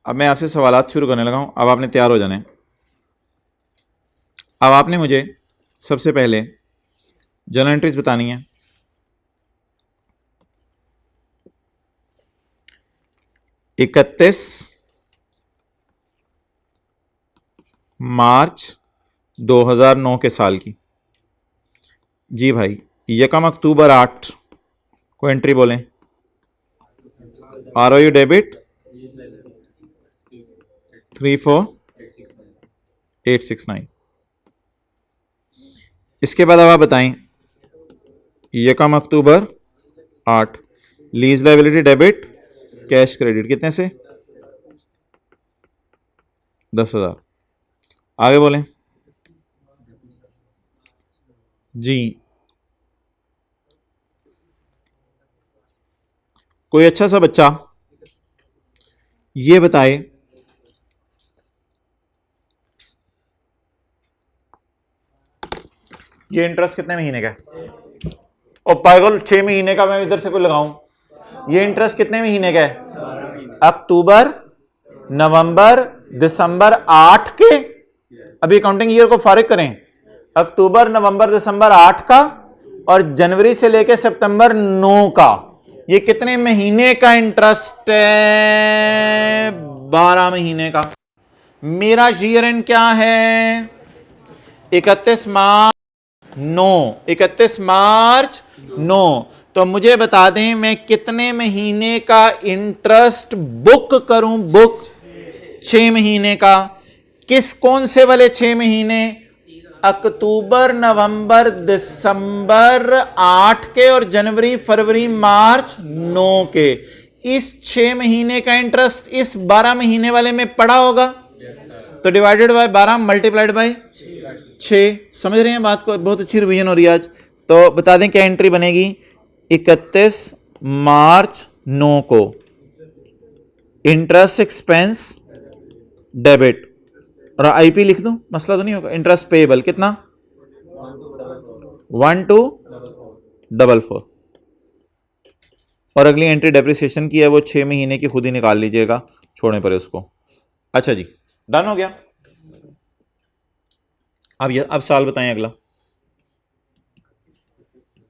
अब मैं आपसे सवालात शुरू करने लगा हूँ, अब आपने तैयार हो जाना है। अब आपने मुझे सबसे पहले जर्नल एंट्रीज बतानी है। इकतीस मार्च 2009 के साल की। जी भाई, यकम अक्टूबर 8 को एंट्री बोलें। ROU debit 34,869। इसके बाद अब आप बताएं, यकम अक्टूबर 8 lease liability debit cash credit कितने से? 10,000। आगे बोलें जी। कोई अच्छा सा बच्चा ये बताए ये इंटरेस्ट कितने महीने का है? और पागल 6 महीने का मैं इधर से कोई लगाऊं, ये इंटरेस्ट कितने महीने का है? अक्टूबर नवंबर दिसंबर 8 के, अभी अकाउंटिंग ईयर को फारिग करें, अक्टूबर नवंबर दिसंबर 8 का और जनवरी से लेकर सितंबर 9 का, ये कितने महीने का इंटरेस्ट है? 12 महीने का। मेरा ईयर एंड क्या है? 31 मार्च 9, 31 मार्च 9। तो मुझे बता दें मैं कितने महीने का इंटरेस्ट बुक करूं? बुक 6 महीने का। किस कौन से वाले 6 महीने? अक्टूबर नवंबर दिसंबर 8 के और जनवरी फरवरी मार्च 9 के। इस 6 महीने का इंटरेस्ट इस 12 महीने वाले में पड़ा होगा, तो डिवाइडेड बाय 12 मल्टीप्लाइड बाय 6। समझ रहे हैं बात को? बहुत अच्छी रिवीजन हो रही है आज। तो बता दें क्या एंट्री बनेगी? 31 मार्च 9 को इंटरेस्ट एक्सपेंस डेबिट, और आईपी लिख दूं, मसला तो नहीं होगा। इंटरेस्ट पेएबल कितना? 1244। और अगली एंट्री डेप्रिसिएशन की है, वो 6 महीने की खुद ही निकाल लीजिएगा छोड़ने पर उसको। अच्छा जी, डन हो गया। अब साल बताएं अगला।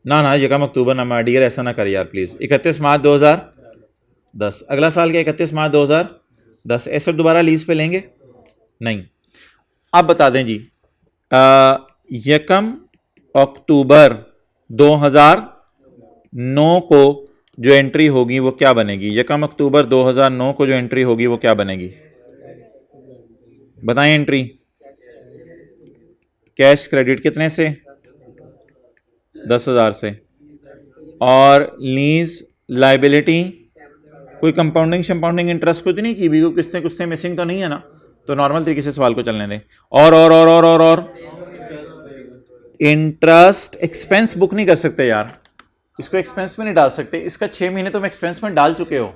ना ये कम अक्टूबर ना डियर, ऐसा ना कर यार प्लीज। 31 मार्च 2010। अगला साल क्या? 31 मार्च 2010। ऐसे दोबारा लीज पे लेंगे? नहीं। अब बता दें जी, यकम अक्टूबर 2009 को जो एंट्री होगी वो क्या बनेगी? यकम अक्टूबर 2009 को जो एंट्री होगी वो क्या बनेगी? बताएं एंट्री। कैश क्रेडिट कितने से? 10,000 से। और लीज लाइबिलिटी कोई कंपाउंडिंग शंपाउंडिंग इंटरेस्ट कुछ नहीं की भी, किसने कुछ मिसिंग तो नहीं है ना? तो नॉर्मल तरीके से सवाल को चलने दें। और इंटरेस्ट एक्सपेंस बुक नहीं कर सकते यार, इसको एक्सपेंस में नहीं डाल सकते। इसका 6 महीने तुम एक्सपेंस में डाल चुके हो,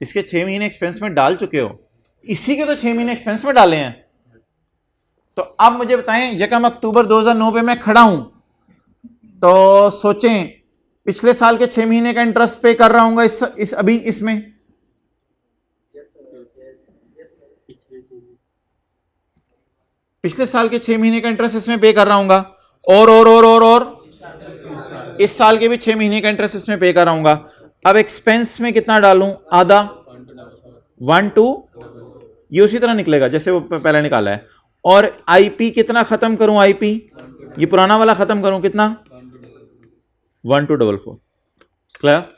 इसके 6 महीने एक्सपेंस में डाल चुके हो, इसी के तो 6 महीने एक्सपेंस में डाले हैं। तो अब मुझे बताएं, यकम अक्टूबर 2009 पे मैं खड़ा हूं, तो सोचें पिछले साल के 6 महीने का इंटरेस्ट पे कर रहा हूं इस अभी इसमें। पिछले साल के 6 महीने का इंटरेस्ट इसमें पे कर रहा हूंगा, और इस साल के भी 6 महीने का इंटरेस्ट इसमें पे कर रहा हूंगा। अब एक्सपेंस में कितना डालूं? आधा, 1/2, ये उसी तरह निकलेगा जैसे वो पहले निकाला है। और आईपी कितना खत्म करूं? आईपी ये पुराना वाला खत्म करूं, कितना? 1244। क्लियर?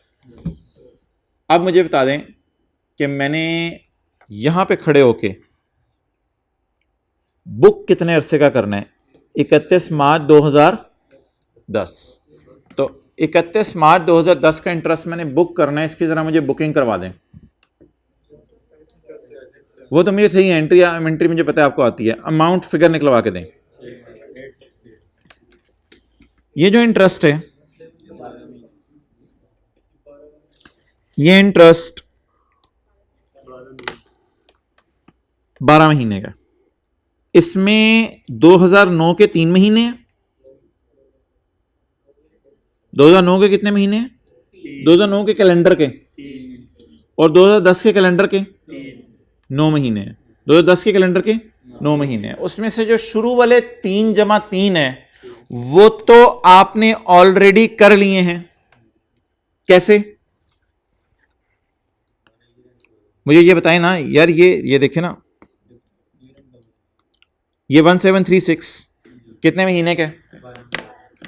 अब मुझे बता दें कि मैंने यहां पे खड़े होके बुक कितने अरसे का करना है? 31 मार्च 2010। तो 31 मार्च 2010 का इंटरेस्ट मैंने बुक करना है, इसकी जरा मुझे बुकिंग करवा दें। वो तो मुझे सही एंट्री मुझे पता है आपको आती है, अमाउंट फिगर निकलवा के दें। ये जो इंटरेस्ट है, ये इंटरेस्ट 12 महीने का, इसमें 2009 के 3 महीने हैं। 2009 के कितने महीने हैं? 2009 के कैलेंडर के, और 2010 के कैलेंडर के 9 महीने हैं। 2010 के कैलेंडर के 9 महीने हैं। उसमें से जो शुरू वाले 3 जमा 3 है वो तो आपने ऑलरेडी कर लिए हैं। कैसे? मुझे ये बताएं ना यार, ये देखें ना, ये 1736 कितने महीने के?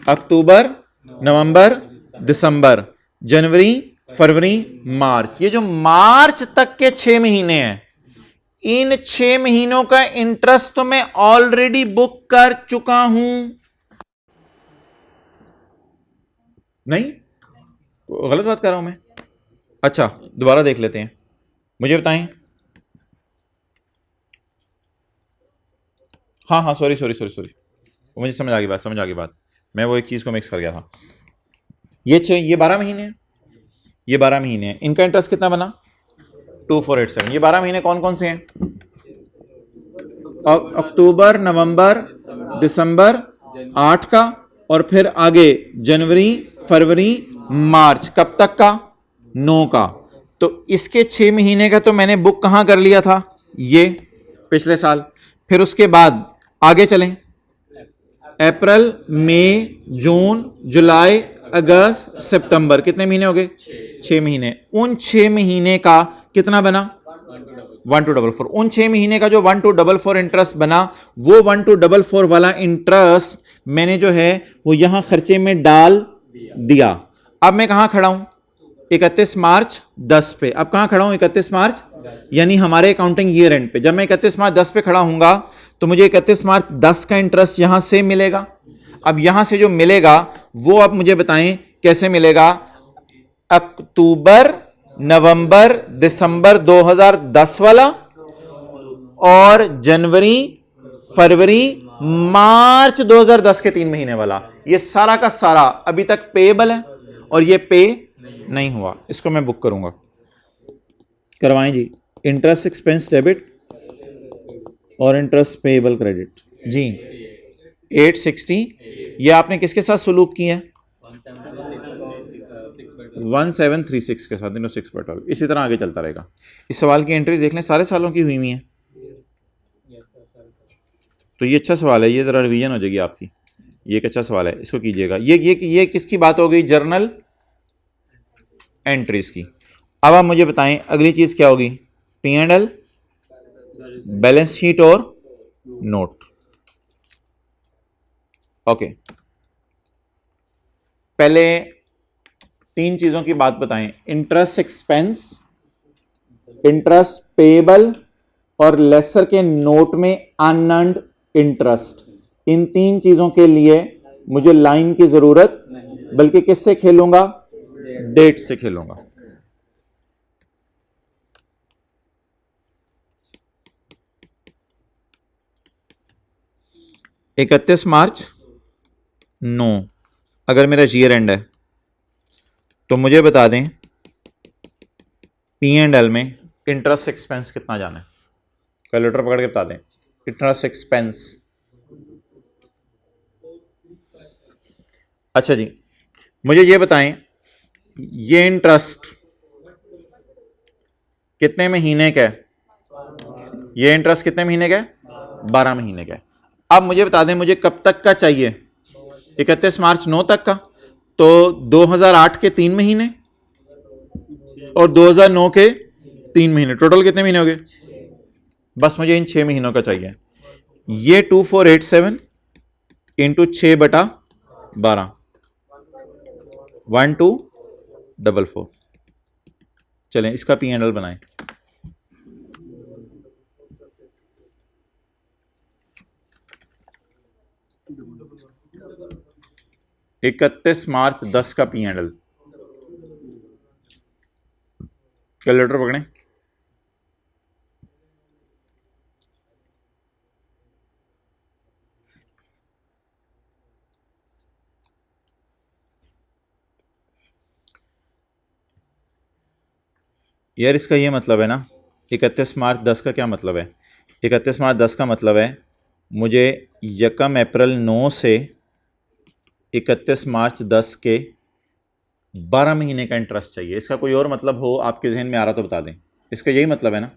अक्टूबर नवंबर दिसंबर जनवरी फरवरी मार्च। ये जो मार्च तक के 6 महीने हैं, इन 6 महीनों का इंटरेस्ट तो मैं ऑलरेडी बुक कर चुका हूं। नहीं, गलत बात कर रहा हूं मैं? अच्छा, दोबारा देख लेते हैं। मुझे बताएं। हाँ सॉरी, मुझे समझ आ गई बात, मैं वो एक चीज को मिक्स कर गया था। ये 12 महीने हैं, ये 12 महीने हैं। इनका इंटरेस्ट कितना बना? 2487। ये 12 महीने कौन कौन से हैं? अक्टूबर नवंबर दिसंबर 8 का, और फिर आगे जनवरी, फरवरी, मार्च, कब तक का? 9 का। तो इसके 6 महीने का तो मैंने बुक कहां कर लिया था? ये पिछले साल। फिर उसके बाद आगे चलें, अप्रैल, मई, जून, जुलाई, अगस्त, सितंबर, कितने महीने हो गए? 6 महीने। उन 6 महीने का कितना बना? 1244। उन 6 महीने का जो 1244 इंटरेस्ट बना, वो 1244 वाला इंटरेस्ट मैंने जो है वो यहां खर्चे में डाल दिया। अब मैं कहां खड़ा हूं? 31 मार्च 10 पे। अब कहां खड़ा हूं? 31 मार्च, यानी हमारे अकाउंटिंग ईयर एंड पे। जब मैं 31 मार्च 10 पे खड़ा हूंगा तो मुझे 31 मार्च 10 का इंटरेस्ट यहां से मिलेगा। अब यहां से जो मिलेगा वो अब मुझे बताएं कैसे मिलेगा? अक्टूबर, नवंबर, दिसंबर 2010 वाला, और जनवरी, फरवरी, मार्च 2010 के 3 महीने वाला। ये सारा का सारा अभी तक पेएबल है और ये पे नहीं हुआ। इसको मैं बुक करूंगा। करवाएं जी। इंटरेस्ट एक्सपेंस डेबिट और इंटरेस्ट पेएबल क्रेडिट जी। 860। ये आपने किसके साथ सुलूक किया है? 1736 के साथ, 6/12। इसी तरह आगे चलता रहेगा। इस सवाल की एंट्रीज देख लें, सारे सालों की हुई है। तो ये अच्छा सवाल है, ये जरा रिवीजन हो जाएगी आपकी। ये एक अच्छा सवाल है, इसको कीजिएगा। ये किसकी बात हो गई? जर्नल एंट्रीज की। अब आप मुझे बताएं अगली चीज क्या होगी? P&L, बैलेंस शीट और नोट। ओके, पहले 3 चीजों की बात बताएं। इंटरेस्ट एक्सपेंस, इंटरेस्ट पेएबल और लेसर के नोट में अनअर्न्ड इंटरेस्ट। इन 3 चीजों के लिए मुझे लाइन की जरूरत, बल्कि किससे खेलूंगा? डेट से खेलूंगा। इकतीस मार्च 9 अगर मेरा ईयर एंड है तो मुझे बता दें P&L में इंटरेस्ट एक्सपेंस कितना जाना है? कैलकुलेटर पकड़ के बता दें। इंटरेस्ट एक्सपेंस, अच्छा जी, मुझे ये बताएं ये इंटरेस्ट कितने महीने का है? ये इंटरेस्ट कितने महीने का है? 12 महीने का है। अब मुझे बता दें मुझे कब तक का चाहिए? 31 मार्च 9 तक का। तो 2008 के 3 महीने और 2009 के 3 महीने, टोटल कितने महीने हो गए? बस मुझे इन 6 महीनों का चाहिए। ये 2487 इंटू 6/12, 1244। चलें इसका P&L बनाएं। इकतीस मार्च 10 का P&L। कैलकुलेटर पकड़ें। यार इसका ये मतलब है ना, 31 मार्च 10 का क्या मतलब है? 31 मार्च 10 का मतलब है मुझे 1 अप्रैल 9 से 31 मार्च 10 के 12 महीने का इंटरेस्ट चाहिए। इसका कोई और मतलब हो आपके जहन में आ रहा तो बता दें। इसका यही मतलब है ना,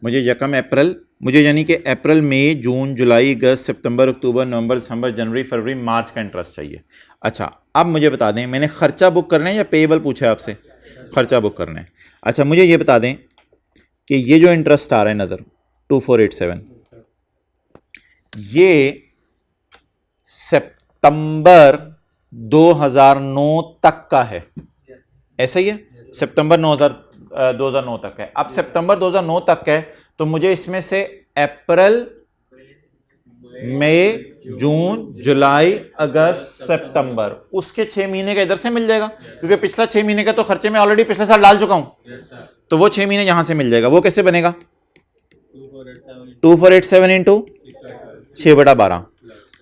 मुझे 1 अप्रैल, मुझे यानी कि अप्रैल, मई, जून, जुलाई, अगस्त, सितंबर, अक्टूबर, नवंबर, दिसंबर, जनवरी, फरवरी, मार्च का इंटरेस्ट चाहिए। अच्छा, अब मुझे बता दें मैंने खर्चा बुक करना है या पेएबल पूछा है आपसे? खर्चा बुक करना है। अच्छा, मुझे ये बता दें कि ये जो इंटरेस्ट आ रहा है नज़र 2487, ये सितंबर 2009 तक का है। ऐसा ही है, सितंबर 2009 तक है। अब सितंबर 2009 तक है तो मुझे इसमें से अप्रैल, मई, जून, जुलाई, अगस्त, सितंबर, उसके 6 महीने का इधर से मिल जाएगा, क्योंकि पिछला 6 महीने का तो खर्चे में ऑलरेडी पिछले साल डाल चुका हूं। तो वो 6 महीने यहां से मिल जाएगा। वो कैसे बनेगा? 2487 इंटू 6/12।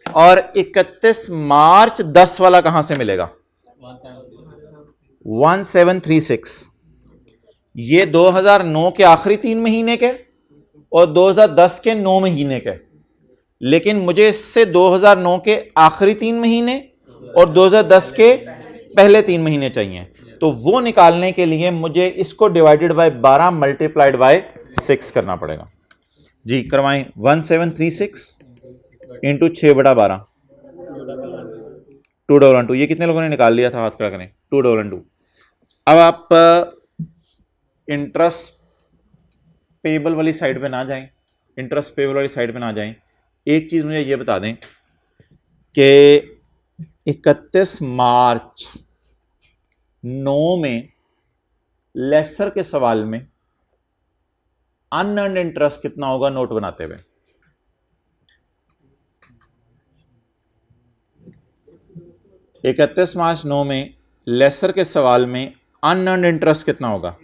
और 31 मार्च 10 वाला कहां से मिलेगा? 1736। ये 2009 के आखिरी 3 महीने के और 2010 के 9 महीने के। लेकिन मुझे इससे 2009 के आखिरी 3 महीने और 2010 के पहले 3 महीने चाहिए। तो वो निकालने के लिए मुझे इसको डिवाइडेड बाय 12 मल्टीप्लाइड बाय 6 करना पड़ेगा। जी करवाएं। 1736 इंटू 6/12 2212। ये कितने लोगों ने निकाल लिया था? हाथ खड़ा करें। 2212। अब आप इंटरेस्ट पेबल वाली साइड पे ना जाएं, इंटरेस्ट पेबल वाली साइड पे ना जाएं। एक चीज मुझे ये बता दें कि 31 मार्च 9 में लेसर के सवाल में अनअर्न्ड इंटरेस्ट कितना होगा नोट बनाते हुए? इकतीस मार्च 9 में लेसर के सवाल में अनअर्न्ड इंटरेस्ट कितना होगा?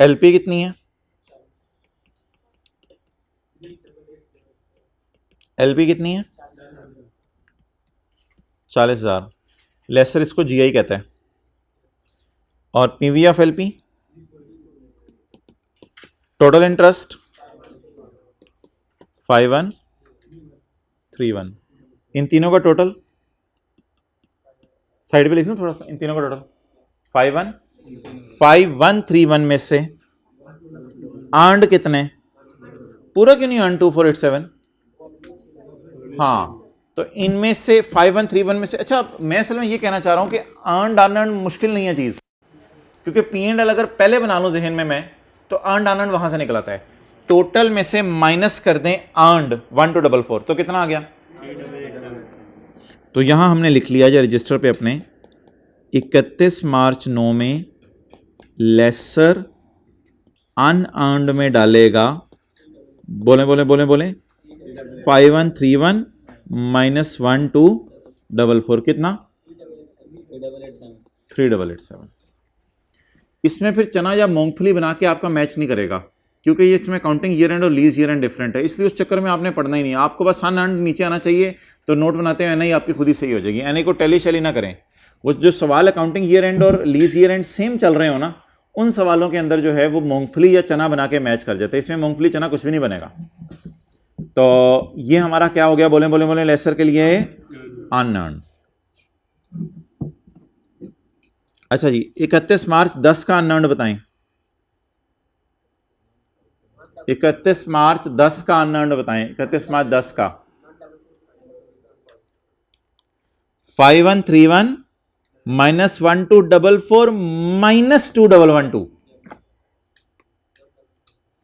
एलपी कितनी है? एलपी कितनी है? 40,000। लेसर इसको जीआई कहता है। और PV of LP total interest 5131। इन तीनों का टोटल साइड पे लिख दूं थोड़ा सा। इन तीनों का टोटल 5131 में से अर्न्ड कितने? पूरा क्यों नहीं अर्न 2487? हाँ, तो इनमें से 5131 में से, अच्छा मैं असल में ये कहना चाह रहा हूं कि अर्न्ड अनअर्न्ड मुश्किल नहीं है चीज, क्योंकि पी एंड एल अगर पहले बना लूं जहन में मैं, तो अर्न्ड अनअर्न्ड वहां से निकल आता है। टोटल में से माइनस कर दें अर्न्ड 1244, तो कितना आ गया? तो यहां हमने लिख लिया जो रजिस्टर पे अपने 31 मार्च 9 में लेसर अनअर्न्ड में डालेगा, बोले बोले बोले बोले 5131 माइनस 1244 कितना? 3887। इसमें फिर चना या मूंगफली बना के आपका मैच नहीं करेगा, क्योंकि ये इसमें काउंटिंग ईयर एंड और लीज ईयर एंड डिफरेंट है, इसलिए उस चक्कर में आपने पढ़ना ही नहीं। आपको बस अनअर्न्ड नीचे आना चाहिए, तो नोट बनाते हैं एनआई आपकी खुद ही सही हो जाएगी। एनआई को टैली शैली ना करें। वो जो सवाल अकाउंटिंग ईयर एंड और लीज ईयर एंड सेम चल रहे हो ना, उन सवालों के अंदर जो है वो मूंगफली या चना बना के मैच कर जाते हैं। इसमें मूंगफली चना कुछ भी नहीं बनेगा। तो ये हमारा क्या हो गया? बोले बोले बोले लेसर के लिए अनअर्न्ड। अच्छा जी, 31 मार्च 10 का अनअर्न्ड बताएं। 31 मार्च 10 का अनअर्न्ड बताएं। 31 मार्च 10 का 5131 माइनस 1244 माइनस 2112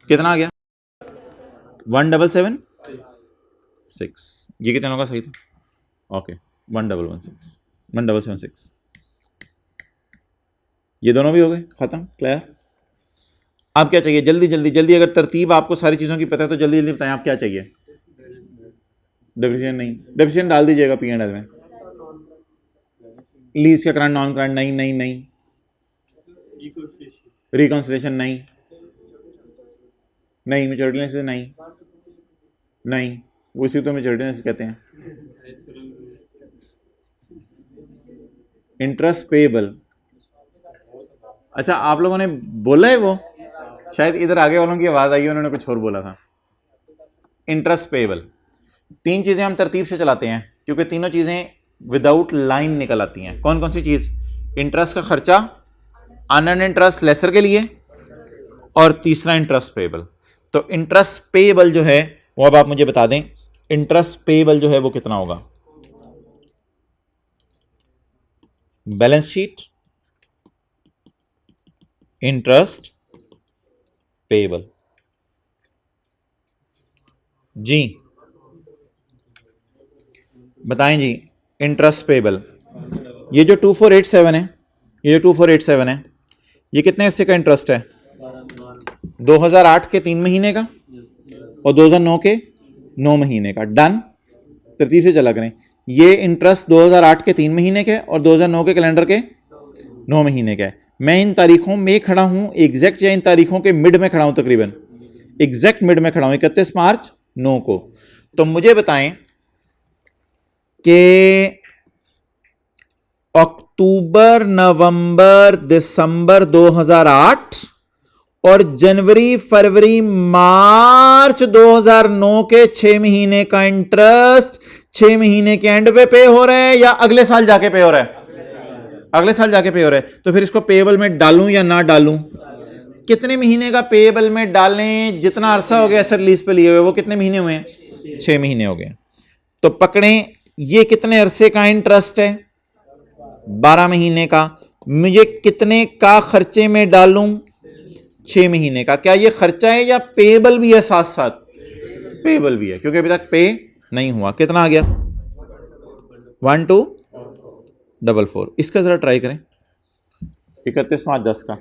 कितना आ गया? 1776। ये कितने का सही था? ओके 1776। ये दोनों भी हो गए खत्म, क्लियर। अब क्या चाहिए? जल्दी जल्दी जल्दी, अगर तरतीब आपको सारी चीजों की पता है तो जल्दी जल्दी बताएं आप क्या चाहिए। डेफिशिएंट नहीं, डेफिशिएंट डाल दीजिएगा पी एंड एल में। लीज का करंट नॉन करंट नहीं नहीं नहीं, रिकॉन्सिलेशन नहीं नहीं, मैच्योरिटी एनालिसिस नहीं नहीं, वो इसी तो मैच्योरिटी एनालिसिस कहते हैं। इंटरेस्ट पेएबल, अच्छा आप लोगों ने बोला है वो, शायद इधर आगे वालों की आवाज आई है, उन्होंने कुछ और बोला था। इंटरेस्ट पेएबल, तीन चीजें हम तरतीब से चलाते हैं क्योंकि तीनों चीजें विदाउट लाइन निकल आती हैं। कौन कौन सी चीज? इंटरेस्ट का खर्चा, अनअर्न्ड इंटरेस्ट लेसर के लिए, और तीसरा इंटरेस्ट पेएबल। तो इंटरेस्ट पेएबल जो है वो अब आप मुझे बता दें, इंटरेस्ट पेएबल जो है वो कितना होगा? Balance sheet interest payable. जी बताएं जी। इंटरेस्ट पेएबल, ये जो 2487 है, ये जो 2487 है, ये कितने हिस्से का इंटरेस्ट है? 2008 के 3 महीने का और 2009 के 9 महीने का। डन, तरतीब से चला करें। ये इंटरेस्ट 2008 के 3 महीने के और 2009 के कैलेंडर के 9 महीने का है। मैं इन तारीखों में खड़ा हूं एग्जैक्ट, या इन तारीखों के मिड में खड़ा हूं? तकरीबन एग्जैक्ट मिड में खड़ा हूं, 31 मार्च 9 को। तो मुझे बताएं कि अक्टूबर, नवंबर, दिसंबर 2008 और जनवरी, फरवरी, मार्च 2009 के 6 महीने का इंटरेस्ट 6 महीने के एंड पे हो रहा है या अगले साल जाके पे हो रहा है? अगले साल जाके पे हो रहा है। तो फिर इसको पेएबल में डालूं या ना डालूं? कितने महीने का पेएबल में डालें? जितना अरसा हो गया एसेट लीज पे लिए हुए वो कितने महीने हुए हैं? 6 महीने हो गए। तो पकड़ें, ये कितने अरसे का इंटरेस्ट है? 12 महीने का। मुझे कितने का खर्चे में डालूं? 6 महीने का। क्या ये खर्चा है या पेएबल भी है? साथ साथ पेएबल भी है, क्योंकि अभी तक पे नहीं हुआ। कितना आ गया? 1244। इसका जरा ट्राई करें, 31/5/10 का।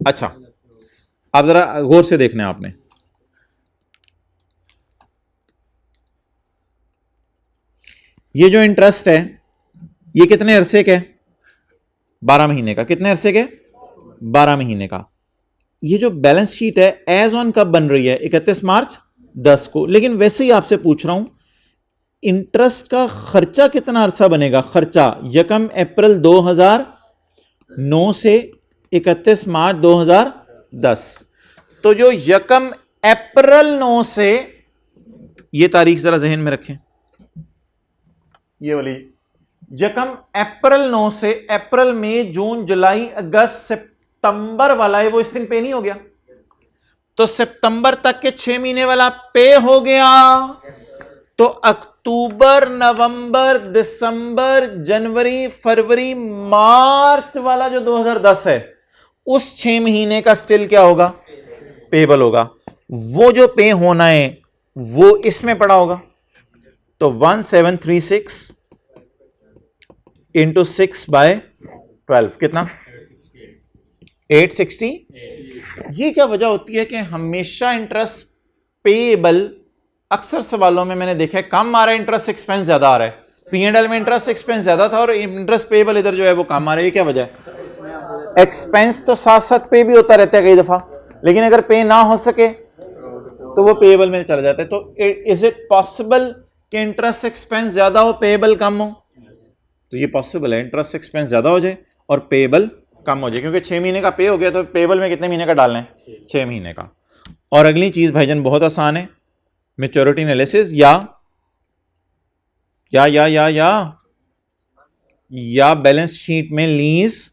अच्छा, आप जरा गौर से देखना है आपने। ये जो इंटरेस्ट है ये कितने अरसे का है? 12 महीने का। कितने अरसे के? 12 महीने का। ये जो बैलेंस शीट है एज ऑन कब बन रही है? 31 मार्च 10 को। लेकिन वैसे ही आपसे पूछ रहा हूं, इंटरेस्ट का खर्चा कितना अरसा बनेगा? खर्चा यकम अप्रैल 2009 से 31 मार्च 2010। तो जो यकम अप्रैल 9 से, ये तारीख जरा जहन में रखें, ये वाली यकम अप्रैल 9 से अप्रैल, मई, जून, जुलाई, अगस्त, सितंबर वाला है, वो इस दिन पे नहीं हो गया? तो सितंबर तक के 6 महीने वाला पे हो गया। तो अक्टूबर, नवंबर, दिसंबर, जनवरी, फरवरी, मार्च वाला जो 2010 है उस 6 महीने का स्टिल क्या होगा? पेएबल होगा। वो जो पे होना है वो इसमें पड़ा होगा। तो 1736 इंटू 6/12 कितना? 860। ये क्या वजह होती है कि हमेशा इंटरेस्ट पेएबल, अक्सर सवालों में मैंने देखा है कम आ रहा है, इंटरेस्ट एक्सपेंस ज्यादा आ रहा है। P&L में इंटरेस्ट एक्सपेंस ज्यादा था और इंटरेस्ट पेएबल इधर जो है वो कम आ रहा है। ये क्या वजह है? एक्सपेंस तो साथ साथ पे भी होता रहता है कई दफा, लेकिन अगर पे ना हो सके तो वो पेएबल में चला जाता है। तो इज इट पॉसिबल कि इंटरेस्ट एक्सपेंस ज्यादा हो, पेएबल कम हो? तो ये पॉसिबल है, इंटरेस्ट एक्सपेंस ज्यादा हो जाए और पेएबल कम हो जाए, क्योंकि 6 महीने का पे हो गया तो पेएबल में कितने महीने का डालना है? 6 महीने का। और अगली चीज भाईजान बहुत आसान है, मैच्योरिटी एनालिसिस या बैलेंस शीट में lease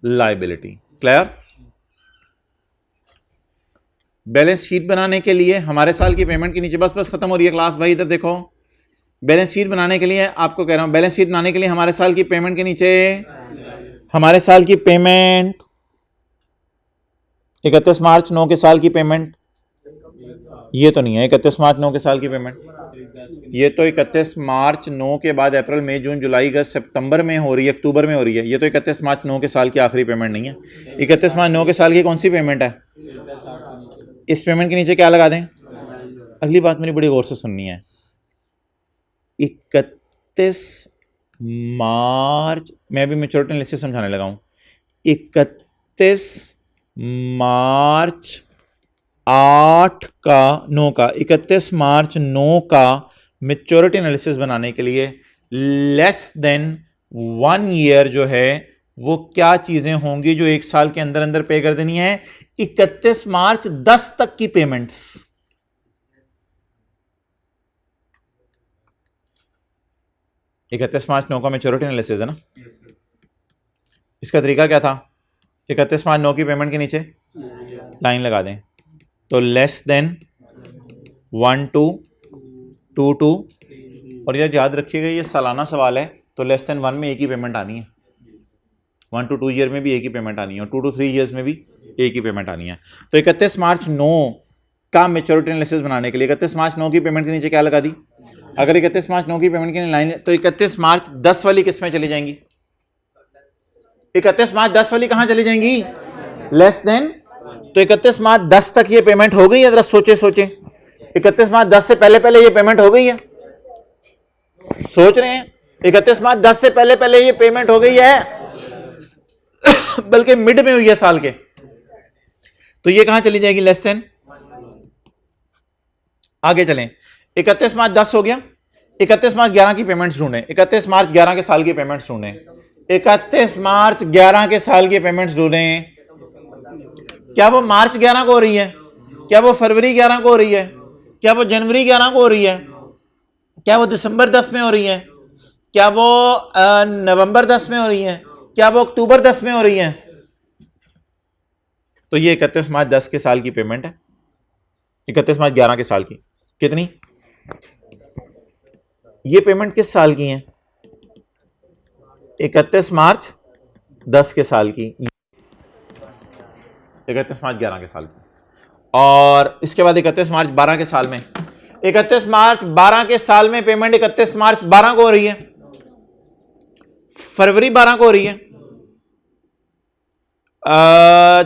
liability. Clear? Balance sheet बनाने के लिए हमारे साल की पेमेंट के नीचे, बस खत्म हो रही है क्लास भाई, इधर देखो। बैलेंस शीट बनाने के लिए आपको कह रहा हूं, बैलेंस शीट बनाने के लिए हमारे साल की पेमेंट के नीचे, हमारे साल की पेमेंट 31 मार्च 9 के साल की पेमेंट, ये तो नहीं है 31 मार्च 9 के साल की पेमेंट, ये तो 31 मार्च 9 के बाद अप्रैल, मई, जून, जुलाई, अगस्त, सितंबर में हो रही है, अक्टूबर में हो रही है। ये तो 31 मार्च 9 के साल की आखिरी पेमेंट नहीं है। 31 मार्च 9 के साल की कौन सी पेमेंट है? इस पेमेंट के नीचे क्या लगा दें? अगली बात मेरी बड़ी गौर से सुननी है। 31 मार्च, मैं अभी मैच्योरिटी एनालिसिस समझाने लगा हूं। 31 मार्च 9 का 31 मार्च 9 का मैच्योरिटी एनालिसिस बनाने के लिए लेस देन 1 ईयर जो है वो क्या चीजें होंगी जो 1 साल के अंदर अंदर पे कर देनी है? 31 मार्च 10 तक की पेमेंट्स। एक 31 मार्च 9 का मैच्योरिटी एनालिसिस है ना, इसका तरीका क्या था? 31 मार्च 9 की पेमेंट के नीचे लाइन लगा दें, तो लेस देन 1 to 2 to, और याद रखिएगा ये सालाना सवाल है, तो लेस देन 1 में एक ही पेमेंट आनी है, 1 to 2 ईयर में भी एक ही पेमेंट आनी है, और 2 to 3 ईयर्स में भी एक ही पेमेंट आनी है। तो 31 मार्च 9 का मैच्योरिटी एनालिसिस बनाने के लिए 31 मार्च 9 की पेमेंट के नीचे क्या लगा दी? अगर 31 मार्च 9 की पेमेंट की लाइन है तो 31 मार्च 10 वाली किस में चली जाएंगी? 31 मार्च 10 वाली कहां चली जाएंगी? Less than. तो 31 मार्च 10 तक ये पेमेंट हो गई है? जरा सोचे 31 मार्च 10 से पहले पहले ये पेमेंट हो गई है? सोच रहे हैं? 31 मार्च 10 से पहले पहले ये पेमेंट हो गई है, बल्कि मिड में हुई है साल के, तो ये कहां चली जाएगी? Less than. आगे चलें, 31 मार्च 10 हो गया, 31 मार्च 11 की पेमेंट्स ढूंढें, 31 मार्च 11 के साल की पेमेंट्स ढूंढें, 31 मार्च 11 के साल की पेमेंट्स ढूंढें। क्या वो मार्च 11 को हो रही है? क्या वो फरवरी 11 को हो रही है? क्या वो जनवरी 11 को हो रही है? क्या वो दिसंबर 10 में हो रही है? क्या वो नवंबर 10 में हो रही है? क्या वो अक्टूबर 10 में हो रही है? तो ये 31 मार्च 10 के साल की पेमेंट है, 31 मार्च 11 के साल की। कितनी? ये पेमेंट किस साल की है? 31 मार्च 10 के साल की, 31 मार्च 11 के साल की। और इसके बाद 31 मार्च 12 के साल में, 31 मार्च 12 के साल में पेमेंट 31 मार्च 12 को हो रही है, फरवरी 12 को हो रही है,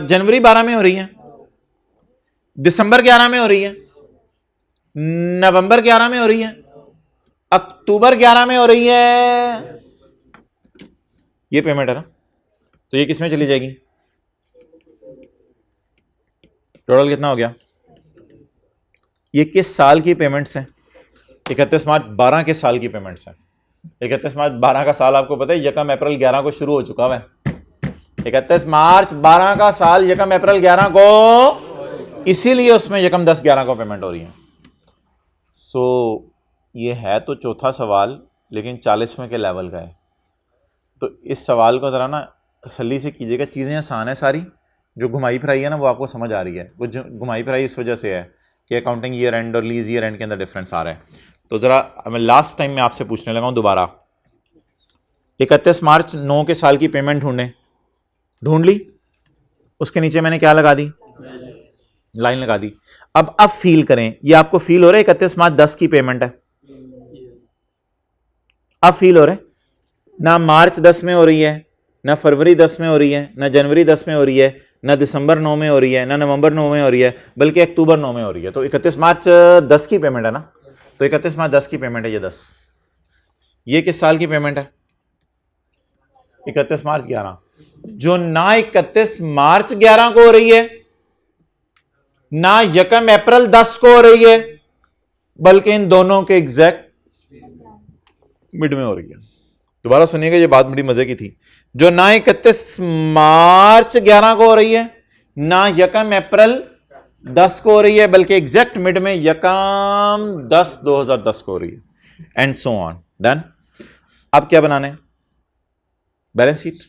जनवरी 12 में हो रही है, दिसंबर 11 में हो रही है, नवंबर 11 में हो रही है, अक्टूबर 11 में हो रही है। ये पेमेंट है ना, तो ये किस में चली जाएगी? टोटल कितना हो गया? ये किस साल की पेमेंट्स हैं? 31 मार्च 12 के साल की पेमेंट्स हैं। 31 मार्च 12 का साल आपको पता है 1 अप्रैल 11 को शुरू हो चुका है। 31 मार्च 12 का साल 1 अप्रैल 11 को, इसीलिए उसमें 1/10/11 को पेमेंट हो रही है। सो ये है तो चौथा सवाल, लेकिन 40वें के लेवल का है। तो इस सवाल को जरा ना तसल्ली से कीजिएगा, चीज़ें आसान है सारी, जो घुमाई फिराई है ना वो आपको समझ आ रही है। वो घुमाई फिराई इस वजह से है कि अकाउंटिंग ईयर एंड और लीज ईयर एंड के अंदर डिफरेंस आ रहा है। तो ज़रा मैं लास्ट टाइम में आपसे पूछने लगा हूँ दोबारा, 31 मार्च 9 के साल की पेमेंट ढूंढ ली, उसके नीचे मैंने क्या लगा दी? लाइन लगा दी। अब फील करें, ये आपको फील हो रहा है 31 मार्च 10 की पेमेंट है? अब फील हो रहा है ना मार्च 10 में हो रही है, ना फरवरी 10 में हो रही है, ना जनवरी 10 में हो रही है, ना दिसंबर 9 में हो रही है, ना नवंबर 9 में हो रही है, बल्कि अक्टूबर 9 में हो रही है। तो 31 मार्च 10 की पेमेंट है ना, तो 31 मार्च 10 की पेमेंट है ये 10। ये किस साल की पेमेंट है? 31 मार्च 11, जो ना 31 मार्च 11 को हो रही है, ना 1 अप्रैल 10 को हो रही है, बल्कि इन दोनों के एग्जैक्ट मिड में हो रही है। दोबारा सुनिएगा, ये बात बड़ी मजे की थी। जो ना 31 मार्च 11 को हो रही है, ना 1 अप्रैल 10 को हो रही है, बल्कि एग्जैक्ट मिड में 1/10/2010 को हो रही है, एंड सो ऑन। डन। अब क्या बनाना है? Balance sheet.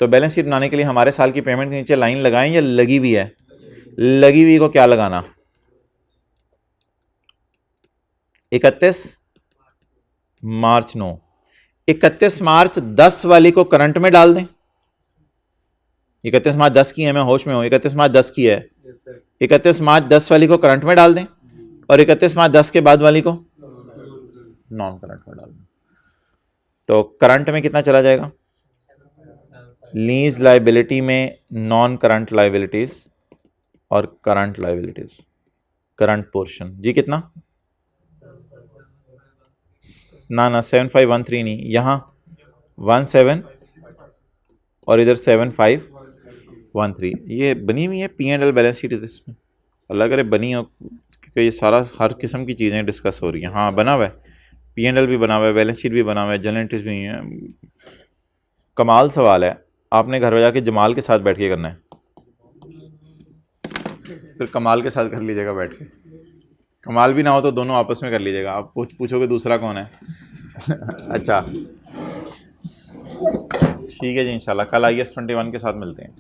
तो बैलेंस शीट बनाने के लिए हमारे साल की पेमेंट के नीचे लाइन लगाएं या लगी हुई है? लगी हुई को क्या लगाना? 31 मार्च 9, 31 मार्च 10 वाली को करंट में डाल दें। 31 मार्च 10 की है, मैं होश में हूं, 31 मार्च 10 की है, 31 मार्च 10 वाली को करंट में डाल दें, और 31 मार्च 10 के बाद वाली को नॉन करंट में डाल दें। तो करंट में कितना चला जाएगा? लीज लाइबिलिटी में नॉन करंट लाइबिलिटीज और करंट लाइबिलिटीज, करंट पोर्शन जी कितना? ना 7513 नहीं, यहां 17 और इधर 7513। ये बनी हुई है P&L बैलेंस शीट इसमें, अल्लाह करे बनी हो, क्योंकि ये सारा हर किस्म की चीज़ें डिस्कस हो रही हैं। हाँ बना हुआ है, P&L भी बना हुआ है, बैलेंस शीट भी बना हुआ है, जर्नल एंट्रीज भी है। कमाल सवाल है, आपने घर में जाके जमाल के साथ बैठ के करना है, फिर कमाल के साथ कर लीजिएगा बैठ के। कमाल भी ना हो तो दोनों आपस में कर लीजिएगा, आप पूछोगे दूसरा कौन है। अच्छा ठीक है जी, इंशाल्लाह कल IAS 21 के साथ मिलते हैं।